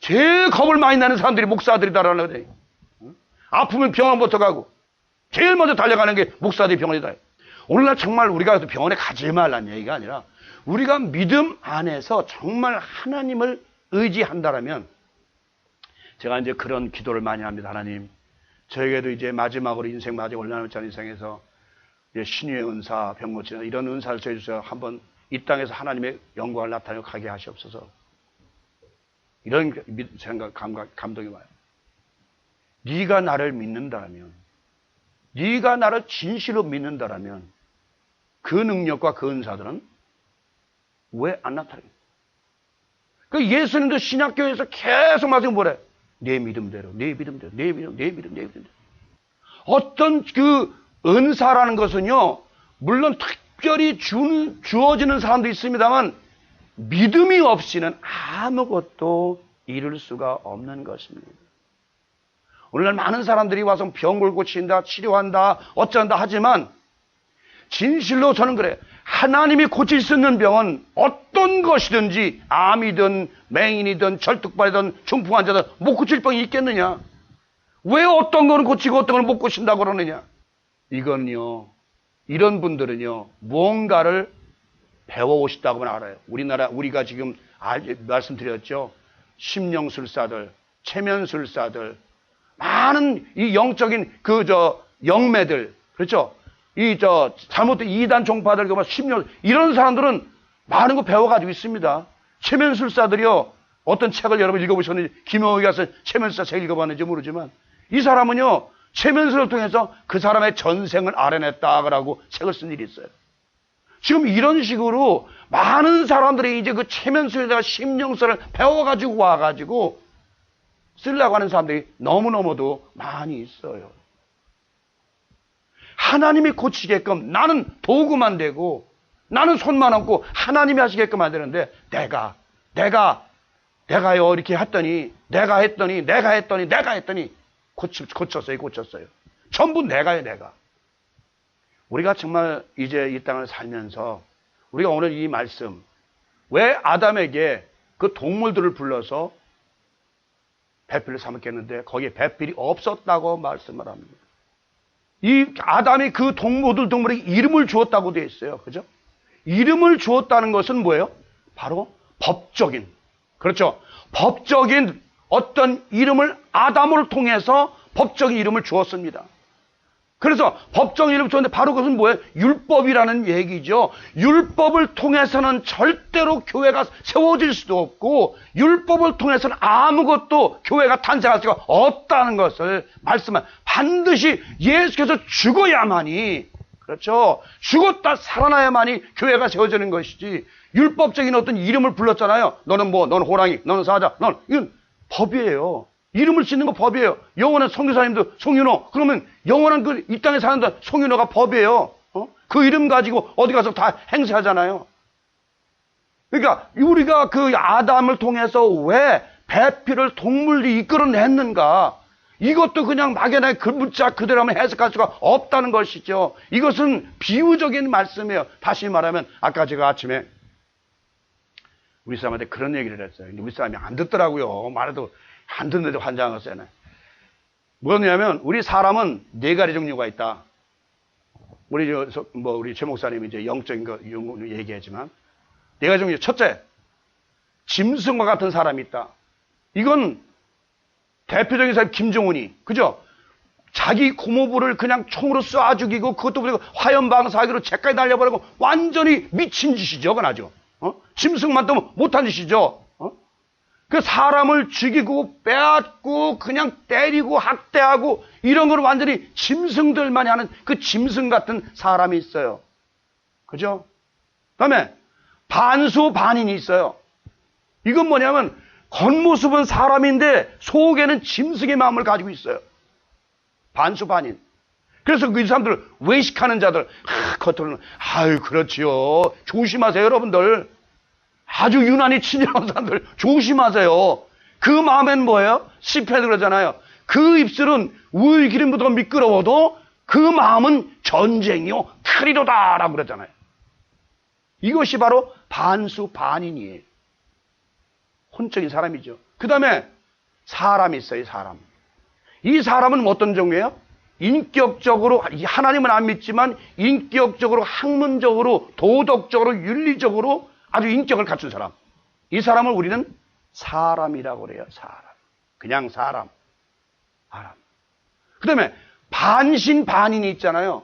제일 겁을 많이 내는 사람들이 목사들이다라는 거예요. 아프면 병원부터 가고 제일 먼저 달려가는 게 목사들이 병원이다. 오늘날 정말 우리가 병원에 가지 말라는 얘기가 아니라 우리가 믿음 안에서 정말 하나님을 의지한다라면 제가 이제 그런 기도를 많이 합니다. 하나님, 저에게도 이제 마지막으로 인생 마지막 올라남지 않은 인생에서 이제 신유의 은사, 병고치나 이런 은사를 주셔서 한번 이 땅에서 하나님의 영광을 나타내고 가게 하시옵소서. 이런 생각, 감동이 와요. 네가 나를 믿는다면, 네가 나를 진실로 믿는다면 그 능력과 그 은사들은 왜 안 나타나요? 그 예수님도 신약교회에서 계속 말씀 뭐래? 내 믿음대로, 내 믿음대로, 내 믿음대로. 어떤 그 은사라는 것은요, 물론 특별히 주어지는 사람도 있습니다만 믿음이 없이는 아무것도 이룰 수가 없는 것입니다. 오늘날 많은 사람들이 와서 병을 고친다, 치료한다, 어쩐다 하지만 진실로 저는 그래요. 하나님이 고칠 수 있는 병은 어떤 것이든지 암이든 맹인이든 절뚝발이든 중풍 환자든 못 고칠 병이 있겠느냐? 왜 어떤 거는 고치고 어떤 거는 못 고친다고 그러느냐? 이건요, 이런 분들은요, 무언가를 배워오셨다고만 알아요. 우리가 지금 말씀드렸죠. 심령술사들, 체면술사들, 많은 이 영적인 영매들, 그렇죠? 잘못된 이단 종파들, 심령, 이런 사람들은 많은 거 배워가지고 있습니다. 체면술사들이요, 어떤 책을 여러분 읽어보셨는지, 김영욱이 가서 체면술사 책 읽어봤는지 모르지만, 이 사람은요, 체면술을 통해서 그 사람의 전생을 알아냈다고 책을 쓴 일이 있어요. 지금 이런 식으로 많은 사람들이 이제 그 체면술에다가 심령술을 배워가지고 와가지고 쓰려고 하는 사람들이 너무너무도 많이 있어요. 하나님이 고치게끔 나는 도구만 되고 나는 손만 얹고 하나님이 하시게끔 만드는데 내가요 이렇게 했더니 내가 했더니 고쳤어요. 전부 내가요, 내가. 우리가 정말 이제 이 땅을 살면서 우리가 오늘 이 말씀, 왜 아담에게 그 동물들을 불러서 배필을 삼겠는데 거기에 배필이 없었다고 말씀을 합니다. 이 아담이 그 동물에게 이름을 주었다고 되어 있어요. 그죠? 이름을 주었다는 것은 뭐예요? 바로 법적인, 그렇죠? 법적인 어떤 이름을 아담을 통해서 법적인 이름을 주었습니다. 그래서 법적인 이름을 주었는데 바로 그것은 뭐예요? 율법이라는 얘기죠. 율법을 통해서는 절대로 교회가 세워질 수도 없고 율법을 통해서는 아무것도 교회가 탄생할 수가 없다는 것을 말씀한, 반드시 예수께서 죽어야만이, 그렇죠? 죽었다 살아나야만이 교회가 세워지는 것이지, 율법적인 어떤 이름을 불렀잖아요. 너는 너는 호랑이, 너는 사자, 이건 법이에요. 이름을 짓는 거 법이에요. 영원한 선교사님도 송윤호, 그러면 영원한 이 땅에 사는 송윤호가 법이에요. 그 이름 가지고 어디 가서 다 행세하잖아요. 그러니까 우리가 그 아담을 통해서 왜 배필을 동물이 이끌어냈는가? 이것도 그냥 막연하게 그 문자 그대로 하면 해석할 수가 없다는 것이죠. 이것은 비유적인 말씀이에요. 다시 말하면 아까 제가 아침에 우리 사람한테 그런 얘기를 했어요. 근데 우리 사람이 안 듣더라고요. 말해도 안 듣는데 환장했어요. 뭐냐면 우리 사람은 네 가지 종류가 있다. 우리 최 목사님이 이제 영적인 거 얘기하지만 네 가지 종류. 첫째, 짐승과 같은 사람이 있다. 이건 대표적인 사람 김정은이, 그죠? 자기 고모부를 그냥 총으로 쏴 죽이고 그것도 그리고 화염방사기로 제까지 날려버리고 완전히 미친 짓이죠. 그건 아주. 짐승만 또 못한 짓이죠. 그 사람을 죽이고 빼앗고 그냥 때리고 학대하고 이런 걸 완전히 짐승들만이 하는 그 짐승 같은 사람이 있어요. 그죠? 그다음에 반수반인이 있어요. 이건 뭐냐면 겉모습은 사람인데 속에는 짐승의 마음을 가지고 있어요. 반수반인. 그래서 그 사람들 외식하는 자들 겉으로는 아유 그렇지요. 조심하세요 여러분들. 아주 유난히 친절한 사람들 조심하세요. 그 마음엔 뭐예요? 시편에 그러잖아요. 그 입술은 우유 기름보다 미끄러워도 그 마음은 전쟁이요 칼이로다 라고 그러잖아요. 이것이 바로 반수반인이에요. 혼적인 사람이죠. 그 다음에 사람이 있어요. 사람. 이 사람은 어떤 종류예요? 인격적으로 하나님은 안 믿지만 인격적으로 학문적으로 도덕적으로 윤리적으로 아주 인격을 갖춘 사람. 이 사람을 우리는 사람이라고 그래요. 사람. 그냥 사람. 사람. 그 다음에 반신반인이 있잖아요.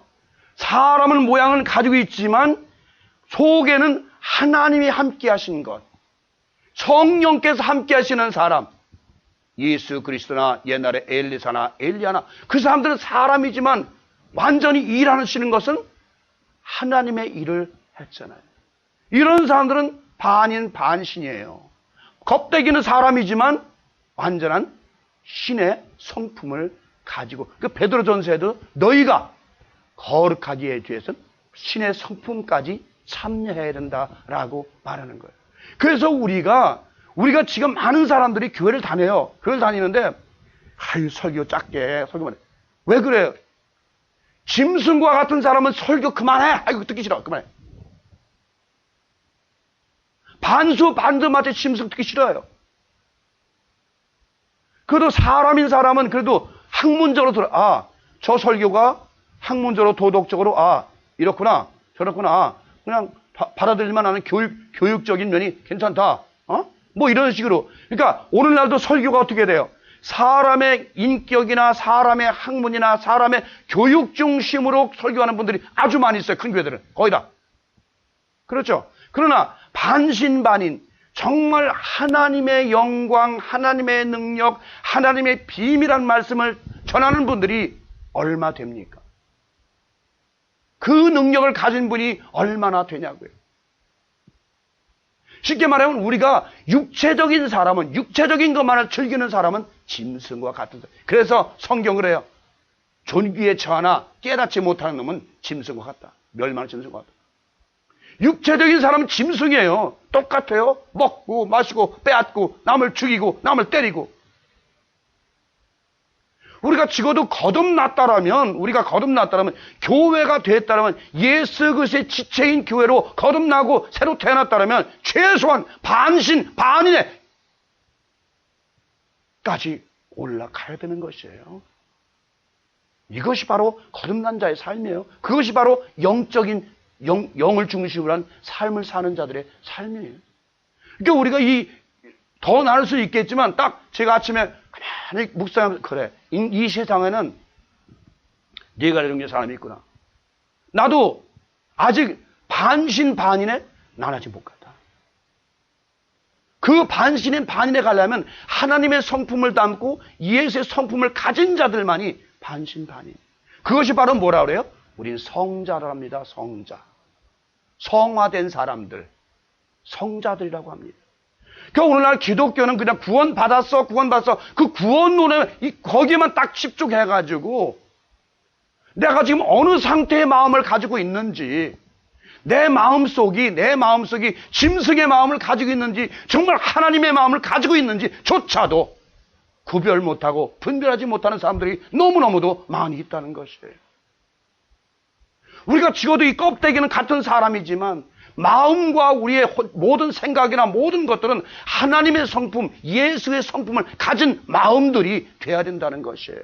사람은 모양은 가지고 있지만 속에는 하나님이 함께 하신 것. 성령께서 함께 하시는 사람. 예수 그리스도나 옛날에 엘리사나 엘리야나 그 사람들은 사람이지만 완전히 일하시는 것은 하나님의 일을 했잖아요. 이런 사람들은 반인 반신이에요. 껍데기는 사람이지만 완전한 신의 성품을 가지고 그 베드로전서에도 너희가 거룩하기에 위해서는 신의 성품까지 참여해야 된다라고 말하는 거예요. 그래서 우리가 지금 많은 사람들이 교회를 다녀요. 교회를 다니는데 아유 설교 짧게 설교만 해. 왜 그래요? 짐승과 같은 사람은 설교 그만해. 아이고 듣기 싫어. 그만해. 반수반들한테 짐승 듣기 싫어요. 그래도 사람인 사람은 그래도 학문적으로 들어. 저 설교가 학문적으로 도덕적으로 이렇구나 저렇구나 그냥 받아들일만 하는 교육적인 면이 괜찮다. 뭐 이런 식으로. 그러니까 오늘날도 설교가 어떻게 돼요? 사람의 인격이나 사람의 학문이나 사람의 교육 중심으로 설교하는 분들이 아주 많이 있어요. 큰 교회들은 거의 다. 그렇죠. 그러나 반신반인 정말 하나님의 영광, 하나님의 능력, 하나님의 비밀한 말씀을 전하는 분들이 얼마 됩니까? 그 능력을 가진 분이 얼마나 되냐고요. 쉽게 말하면 우리가 육체적인 사람은 육체적인 것만을 즐기는 사람은 짐승과 같은 사람. 그래서 성경을 해요. 존귀에 처하나 깨닫지 못하는 놈은 짐승과 같다. 멸망하는 짐승과 같다. 육체적인 사람은 짐승이에요. 똑같아요. 먹고 마시고 빼앗고 남을 죽이고 남을 때리고. 우리가 죽어도 거듭났다라면 교회가 됐다라면 예수 그리스도의 지체인 교회로 거듭나고 새로 태어났다라면 최소한 반신 반인에까지 올라가야 되는 것이에요. 이것이 바로 거듭난 자의 삶이에요. 그것이 바로 영적인 영을 중심으로 한 삶을 사는 자들의 삶이에요. 그러니까 우리가 더 나눌 수 있겠지만 딱 제가 아침에 가만히 묵상하면서 그래. 이 세상에는 네 가지 종류의 사람이 있구나. 나도 아직 반신반인에 난 아직 못 갔다. 그 반신인 반인에 가려면 하나님의 성품을 담고 예수의 성품을 가진 자들만이 반신반인. 그것이 바로 뭐라 그래요? 우린 성자랍니다. 성자. 성화된 사람들. 성자들이라고 합니다. 그러니까 오늘날 기독교는 그냥 구원받았어. 그 구원론에 거기에만 딱 집중해가지고 내가 지금 어느 상태의 마음을 가지고 있는지, 내 마음속이 짐승의 마음을 가지고 있는지, 정말 하나님의 마음을 가지고 있는지 조차도 구별 못하고 분별하지 못하는 사람들이 너무너무도 많이 있다는 것이에요. 우리가 죽어도 이 껍데기는 같은 사람이지만 마음과 우리의 모든 생각이나 모든 것들은 하나님의 성품, 예수의 성품을 가진 마음들이 돼야 된다는 것이에요.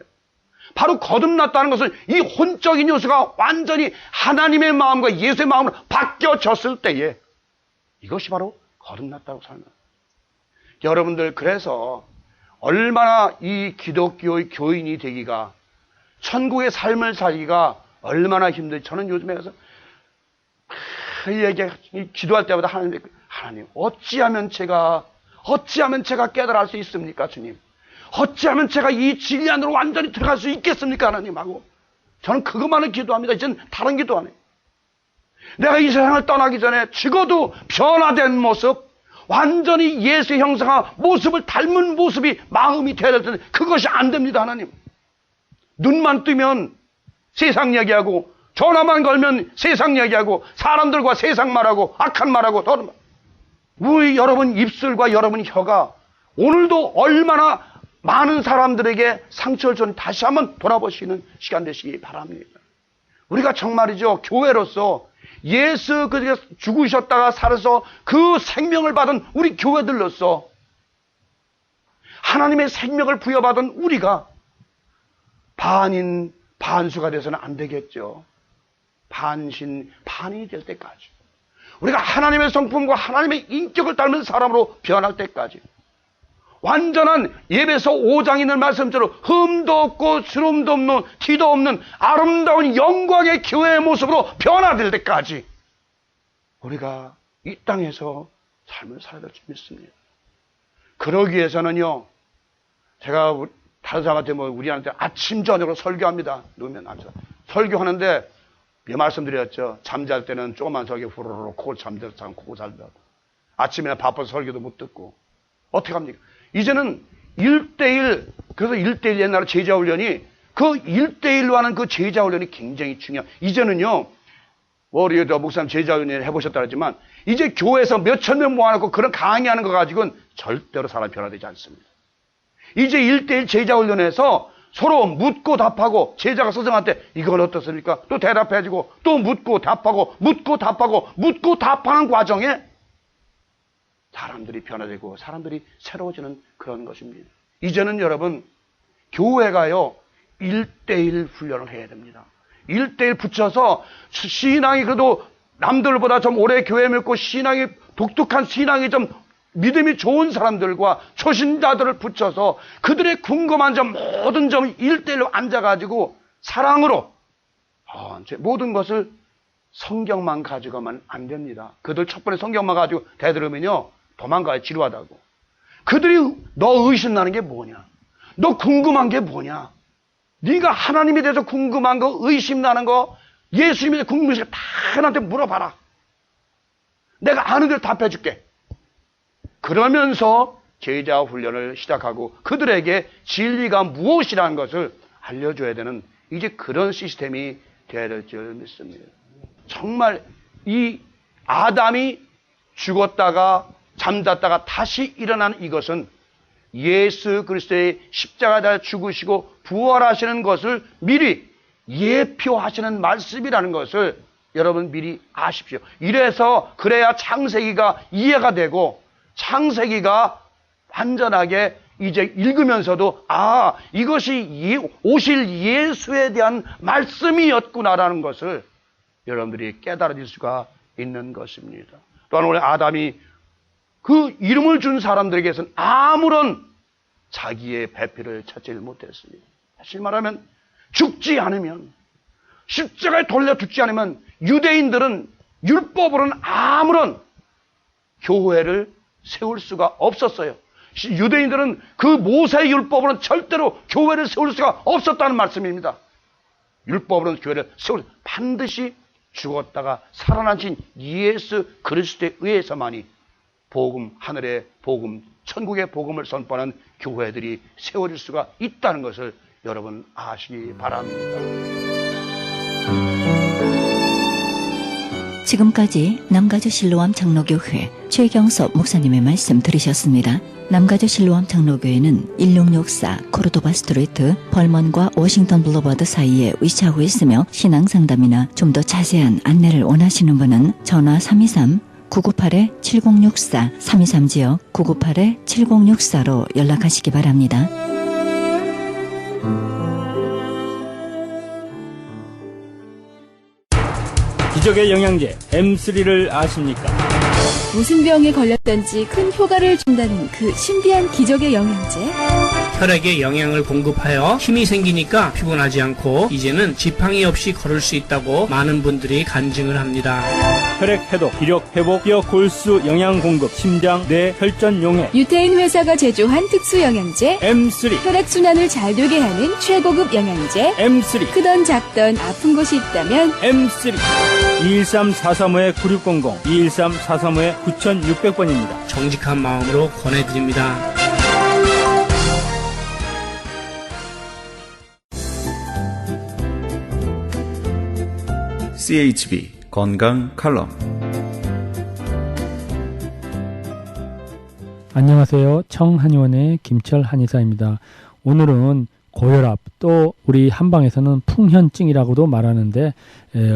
바로 거듭났다는 것은 이 혼적인 요소가 완전히 하나님의 마음과 예수의 마음으로 바뀌어졌을 때에 이것이 바로 거듭났다고 살면. 여러분들, 그래서 얼마나 이 기독교의 교인이 되기가, 천국의 삶을 살기가 얼마나 힘들지. 저는 요즘에 가서 기도할 때마다 하나님 어찌하면 제가 깨달을 수 있습니까, 주님? 어찌하면 제가 이 진리 안으로 완전히 들어갈 수 있겠습니까, 하나님? 하고 저는 그것만을 기도합니다. 이제는 다른 기도 안 해요. 내가 이 세상을 떠나기 전에 죽어도 변화된 모습, 완전히 예수의 형상과 모습을 닮은 모습이 마음이 되어야 될 텐데 그것이 안 됩니다, 하나님. 눈만 뜨면 세상 얘기하고, 전화만 걸면 세상 얘기하고, 사람들과 세상 말하고, 악한 말하고, 더러운 말. 우리 여러분 입술과 여러분 혀가 오늘도 얼마나 많은 사람들에게 상처를 준 다시 한번 돌아보시는 시간 되시기 바랍니다. 우리가 정말이죠, 교회로서 예수 그리스도가 죽으셨다가 살아서 그 생명을 받은 우리 교회들로서 하나님의 생명을 부여받은 우리가 반인 반수가 돼서는 안 되겠죠. 반신 반인이 될 때까지, 우리가 하나님의 성품과 하나님의 인격을 닮은 사람으로 변할 때까지, 완전한 에베소 5장에 있는 말씀대로 흠도 없고 주름도 없는 티도 없는 아름다운 영광의 교회의 모습으로 변화될 때까지 우리가 이 땅에서 삶을 살아야 될 줄 믿습니다. 그러기 위해서는요, 제가 다른 사람한테 우리한테 아침 저녁으로 설교합니다. 누우면 앉아 설교하는데 말씀드렸죠. 잠잘 때는 조그만 설교 후루룩 코 잠들고 잘다고, 아침에는 바빠서 설교도 못 듣고 어떻게 합니까? 이제는 1대1, 그래서 1대1 옛날에 제자훈련이, 그 1대1로 하는 그 제자훈련이 굉장히 중요해요. 이제는요, 우리 목사님 제자훈련 해보셨다 그랬지만, 이제 교회에서 몇천 명 모아놓고 그런 강의하는 거 가지고는 절대로 사람이 변화되지 않습니다. 이제 1대1 제자훈련에서 서로 묻고 답하고, 제자가 스승한테 이건 어떻습니까? 또 대답해주고, 또 묻고 답하고, 묻고 답하고, 묻고 답하는 과정에 사람들이 변화되고 사람들이 새로워지는 그런 것입니다. 이제는 여러분, 교회가요 1대1 훈련을 해야 됩니다. 1대1 붙여서 신앙이 그래도 남들보다 좀 오래 교회 믿고 신앙이 독특한 신앙이 좀 믿음이 좋은 사람들과 초신자들을 붙여서 그들의 궁금한 점 모든 점 1대1로 앉아가지고 사랑으로 모든 것을 성경만 가지고만 안 됩니다. 그들 첫 번에 성경만 가지고 대들으면요 도망가요. 지루하다고. 그들이 너 의심나는 게 뭐냐? 너 궁금한 게 뭐냐? 네가 하나님에 대해서 궁금한 거, 의심나는 거, 예수님에 대해서 궁금한 거 다 나한테 물어봐라. 내가 아는 대로 답해줄게. 그러면서 제자 훈련을 시작하고 그들에게 진리가 무엇이라는 것을 알려줘야 되는, 이제 그런 시스템이 되어야 될 줄 믿습니다. 정말 이 아담이 죽었다가 잠잤다가 다시 일어난 이것은 예수 그리스도의 십자가에 죽으시고 부활하시는 것을 미리 예표하시는 말씀이라는 것을 여러분 미리 아십시오. 그래야 창세기가 이해가 되고 창세기가 완전하게 이제 읽으면서도 이것이 오실 예수에 대한 말씀이었구나라는 것을 여러분들이 깨달아질 수가 있는 것입니다. 또한 오늘 아담이 그 이름을 준 사람들에게서는 아무런 자기의 배필을 찾지 못했습니다. 사실 말하면 죽지 않으면, 십자가에 돌려 죽지 않으면 유대인들은 율법으로는 아무런 교회를 세울 수가 없었어요. 유대인들은 그 모세의 율법으로는 절대로 교회를 세울 수가 없었다는 말씀입니다. 율법으로는 교회를 반드시 죽었다가 살아나신 예수 그리스도에 의해서만이 하늘의 복음, 천국의 복음을 선포하는 교회들이 세워질 수가 있다는 것을 여러분 아시기 바랍니다. 지금까지 남가주 실로암 장로교회 최경섭 목사님의 말씀 들으셨습니다. 남가주 실로암 장로교회는 1664 코르도바 스트리트 벌먼과 워싱턴 블루버드 사이에 위치하고 있으며 신앙상담이나 좀 더 자세한 안내를 원하시는 분은 전화 323-998-7064 323지역 998-7064로 연락하시기 바랍니다. 기적의 영양제 M3를 아십니까? 무슨 병에 걸렸던지 큰 효과를 준다는 그 신비한 기적의 영양제. 혈액에 영양을 공급하여 힘이 생기니까 피곤하지 않고 이제는 지팡이 없이 걸을 수 있다고 많은 분들이 간증을 합니다. 혈액 해독, 기력 회복, 뼈 골수 영양 공급, 심장, 뇌, 혈전 용해. 유태인 회사가 제조한 특수 영양제 M3. 혈액 순환을 잘 되게 하는 최고급 영양제. M3. 크던 작던 아픈 곳이 있다면 M3. 213-435-9600, 213-435-9600번입니다. 정직한 마음으로 권해드립니다. CHB 건강 칼럼. 안녕하세요. 청한의원의 김철 한의사입니다. 오늘은 고혈압, 또 우리 한방에서는 풍현증이라고도 말하는데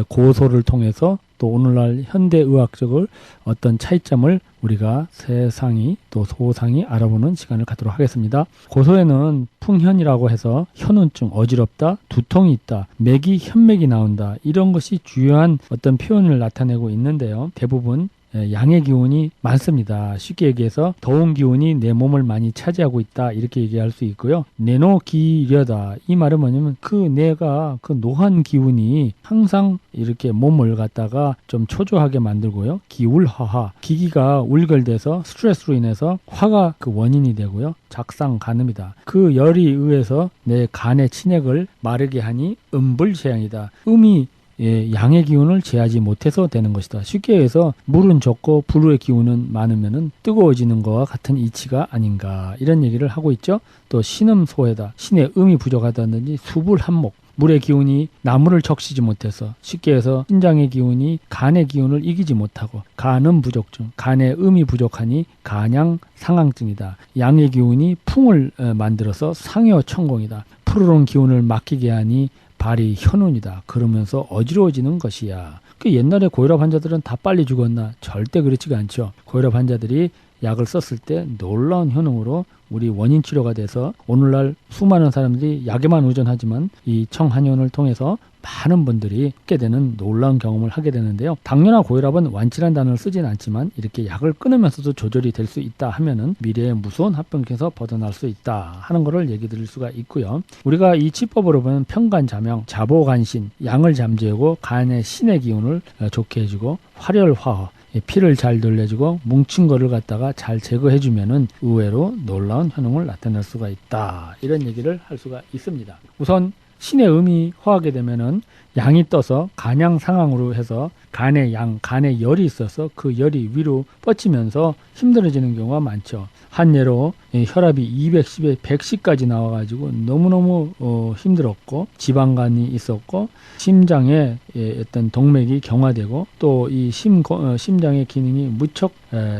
고소를 통해서 또 오늘날 현대의학적을 어떤 차이점을 우리가 세상이 또 소상이 알아보는 시간을 갖도록 하겠습니다. 고소에는 풍현이라고 해서 현운증, 어지럽다, 두통이 있다, 맥이 현맥이 나온다, 이런 것이 주요한 어떤 표현을 나타내고 있는데요. 대부분 양의 기운이 많습니다. 쉽게 얘기해서 더운 기운이 내 몸을 많이 차지하고 있다, 이렇게 얘기할 수 있고요. 내노기려다, 이 말은 뭐냐면 그 내가 그 노한 기운이 항상 이렇게 몸을 갖다가 좀 초조하게 만들고요. 기울하하, 기기가 울결돼서 스트레스로 인해서 화가 그 원인이 되고요. 작상 간음이다. 그 열이 의해서 내 간의 진액을 마르게 하니 음불재앙이다. 음이 양의 기운을 제하지 못해서 되는 것이다. 쉽게 해서 물은 적고 불의 기운은 많으면은 뜨거워지는 것과 같은 이치가 아닌가, 이런 얘기를 하고 있죠. 또 신음소해다. 신의 음이 부족하다든지 수불한목, 물의 기운이 나무를 적시지 못해서, 쉽게 해서 신장의 기운이 간의 기운을 이기지 못하고 간음 부족증, 간의 음이 부족하니 간양 상항증이다. 양의 기운이 풍을 만들어서 상여천공이다. 푸르른 기운을 막히게 하니 발이 현운이다. 그러면서 어지러워지는 것이야. 그 옛날에 고혈압 환자들은 다 빨리 죽었나? 절대 그렇지가 않죠. 고혈압 환자들이 약을 썼을 때 놀라운 효능으로 우리 원인 치료가 돼서 오늘날 수많은 사람들이 약에만 의존하지만 이 청한의원을 통해서 많은 분들이 얻게 되는 놀라운 경험을 하게 되는데요. 당뇨나 고혈압은 완치란 단어를 쓰진 않지만 이렇게 약을 끊으면서도 조절이 될 수 있다 하면은 미래의 무서운 합병에서 벗어날 수 있다 하는 것을 얘기 드릴 수가 있고요. 우리가 이 치법으로 보면 평간자명, 자보간신, 양을 잠재우고 간의 신의 기운을 좋게 해주고 활혈화허, 피를 잘 돌려주고 뭉친 거를 갖다가 잘 제거해주면은 의외로 놀라운 효능을 나타낼 수가 있다, 이런 얘기를 할 수가 있습니다. 우선 신의 음이 허하게 되면은 양이 떠서 간양 상황으로 해서 간의 양, 간의 열이 있어서 그 열이 위로 뻗치면서 힘들어지는 경우가 많죠. 한 예로 혈압이 210에 110까지 나와가지고 너무너무 힘들었고, 지방간이 있었고, 심장에 어떤 동맥이 경화되고, 또 이 심장의 기능이 무척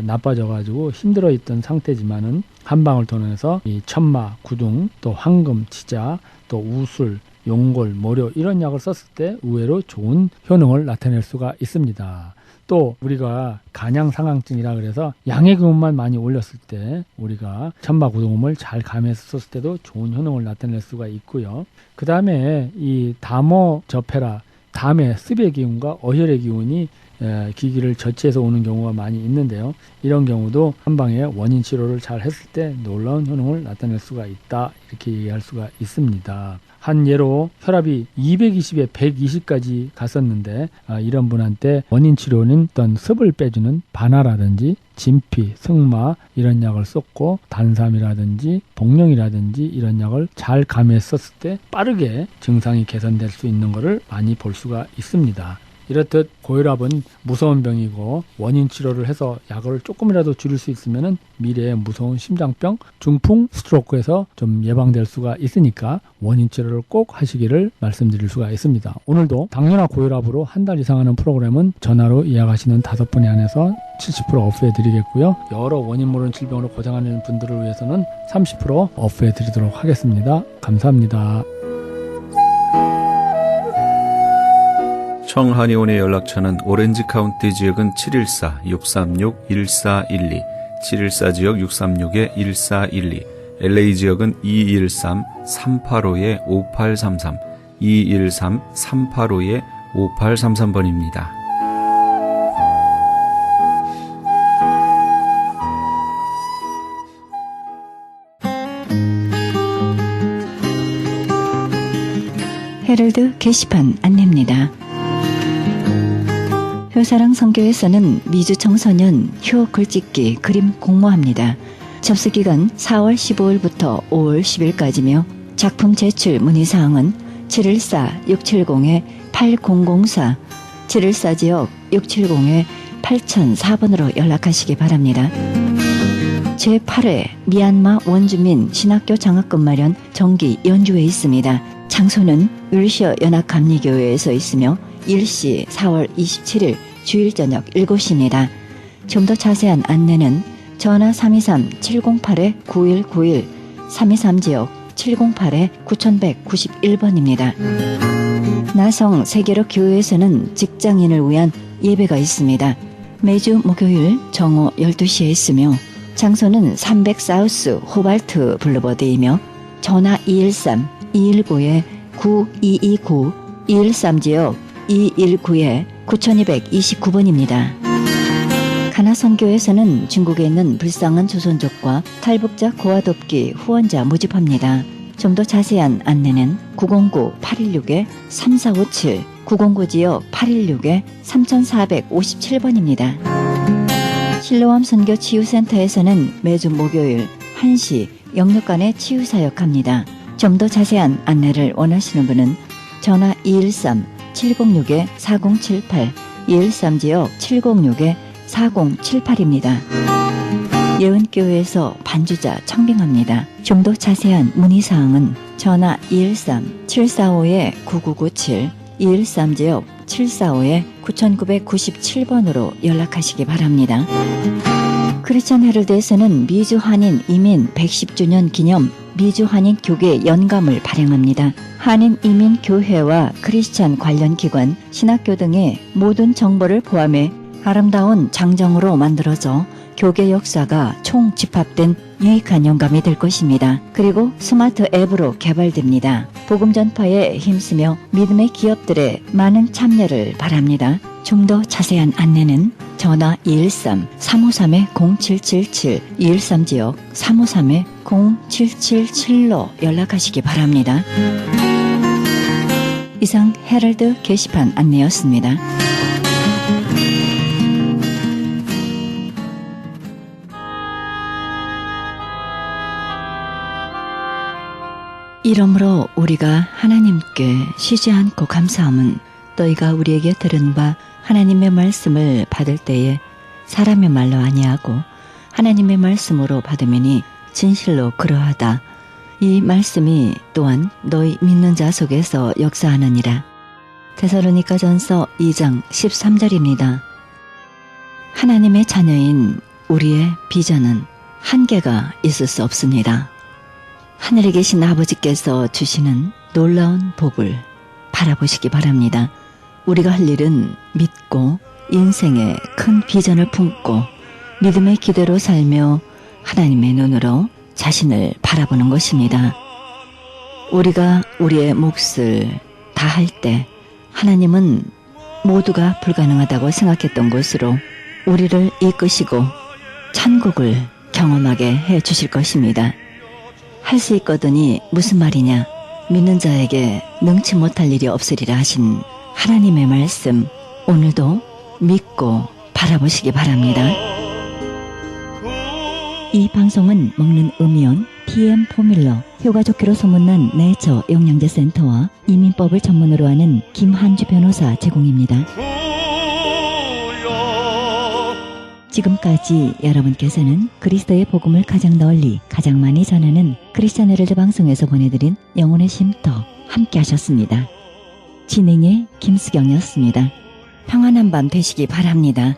나빠져가지고 힘들어 있던 상태지만은 한방을 통해서 이 천마, 구둥, 또 황금, 치자, 또 우술, 용골, 모료, 이런 약을 썼을 때 의외로 좋은 효능을 나타낼 수가 있습니다. 또 우리가 간양상항증이라 그래서 양의 기운만 많이 올렸을 때 우리가 천마구동음을 잘 감해서 썼을 때도 좋은 효능을 나타낼 수가 있고요. 그 다음에 이 담어접해라, 담의 습의 기운과 어혈의 기운이 기기를 저치해서 오는 경우가 많이 있는데요. 이런 경우도 한방에 원인 치료를 잘 했을 때 놀라운 효능을 나타낼 수가 있다, 이렇게 얘기할 수가 있습니다. 한 예로 혈압이 220에 120까지 갔었는데 이런 분한테 원인 치료는 어떤 습을 빼주는 바나라든지 진피, 승마 이런 약을 썼고, 단삼이라든지 복령이라든지 이런 약을 잘 감해 썼을 때 빠르게 증상이 개선될 수 있는 것을 많이 볼 수가 있습니다. 이렇듯 고혈압은 무서운 병이고 원인 치료를 해서 약을 조금이라도 줄일 수 있으면 미래의 무서운 심장병, 중풍, 스트로크에서 좀 예방될 수가 있으니까 원인 치료를 꼭 하시기를 말씀드릴 수가 있습니다. 오늘도 당뇨나 고혈압으로 한 달 이상 하는 프로그램은 전화로 예약하시는 5분에 한해서 70% 오프해 드리겠고요. 여러 원인 모르는 질병으로 고생하는 분들을 위해서는 30% 오프해 드리도록 하겠습니다. 감사합니다. 청한의원의 연락처는 오렌지 카운티 지역은 714-636-1412, 714 지역 636-1412, LA 지역은 213-385-5833, 213-385-5833번입니다. 헤럴드 게시판 안내입니다. 효사랑 선교에서는 미주 청소년 효 글짓기 그림 공모합니다. 접수기간 4월 15일부터 5월 10일까지며 작품 제출 문의사항은 714-670-8004, 714지역 670-8004번으로 연락하시기 바랍니다. 제8회 미얀마 원주민 신학교 장학금 마련 정기 연주회 있습니다. 장소는 울시어 연합감리교회에서 있으며 일시 4월 27일 주일 저녁 7시입니다. 좀 더 자세한 안내는 전화 323-708-9191, 323지역 708-9191번입니다. 나성 세계로 교회에서는 직장인을 위한 예배가 있습니다. 매주 목요일 정오 12시에 있으며 장소는 300 사우스 호발트 블루버드이며 전화 213-219-9229, 213지역 219-9229번입니다. 가나선교에서는 중국에 있는 불쌍한 조선족과 탈북자 고아돕기 후원자 모집합니다. 좀 더 자세한 안내는 909-816-3457, 909지역 816-3457번입니다. 실로암 선교 치유센터에서는 매주 목요일 1시 영육간의 치유사역합니다. 좀 더 자세한 안내를 원하시는 분은 전화 213-706-4078, 213지역 706-4078입니다. 예은교회에서 반주자 청빙합니다. 좀 더 자세한 문의사항은 전화 213-745-9997, 213지역 745-9997번으로 연락하시기 바랍니다. 크리스천 헤럴드에서는 미주 한인 이민 110주년 기념 미주 한인 교계 연감을 발행합니다. 한인 이민 교회와 크리스천 관련 기관, 신학교 등의 모든 정보를 포함해 아름다운 장정으로 만들어져 교계 역사가 총 집합된 유익한 영감이 될 것입니다. 그리고 스마트 앱으로 개발됩니다. 복음 전파에 힘쓰며 믿음의 기업들의 많은 참여를 바랍니다. 좀 더 자세한 안내는 전화 213-353-0777, 213지역 353-0777로 연락하시기 바랍니다. 이상 헤럴드 게시판 안내였습니다. 이러므로 우리가 하나님께 쉬지 않고 감사함은 너희가 우리에게 들은 바 하나님의 말씀을 받을 때에 사람의 말로 아니하고 하나님의 말씀으로 받으매니 진실로 그러하다. 이 말씀이 또한 너희 믿는 자 속에서 역사하느니라. 데살로니가전서 2장 13절입니다. 하나님의 자녀인 우리의 비전은 한계가 있을 수 없습니다. 하늘에 계신 아버지께서 주시는 놀라운 복을 바라보시기 바랍니다. 우리가 할 일은 믿고 인생의 큰 비전을 품고 믿음의 기대로 살며 하나님의 눈으로 자신을 바라보는 것입니다. 우리가 우리의 몫을 다할 때 하나님은 모두가 불가능하다고 생각했던 곳으로 우리를 이끄시고 천국을 경험하게 해 주실 것입니다. 할 수 있거든이 무슨 말이냐? 믿는 자에게 능치 못할 일이 없으리라 하신 하나님의 말씀, 오늘도 믿고 바라보시기 바랍니다. 이 방송은 먹는 음이온 PM 포뮬러, 효과 좋기로 소문난 네이처 영양제 센터와 이민법을 전문으로 하는 김한주 변호사 제공입니다. 지금까지 여러분께서는 그리스도의 복음을 가장 널리 가장 많이 전하는 크리스찬 헤럴드 방송에서 보내드린 영혼의 쉼터 함께 하셨습니다. 진행의 김수경이었습니다. 평안한 밤 되시기 바랍니다.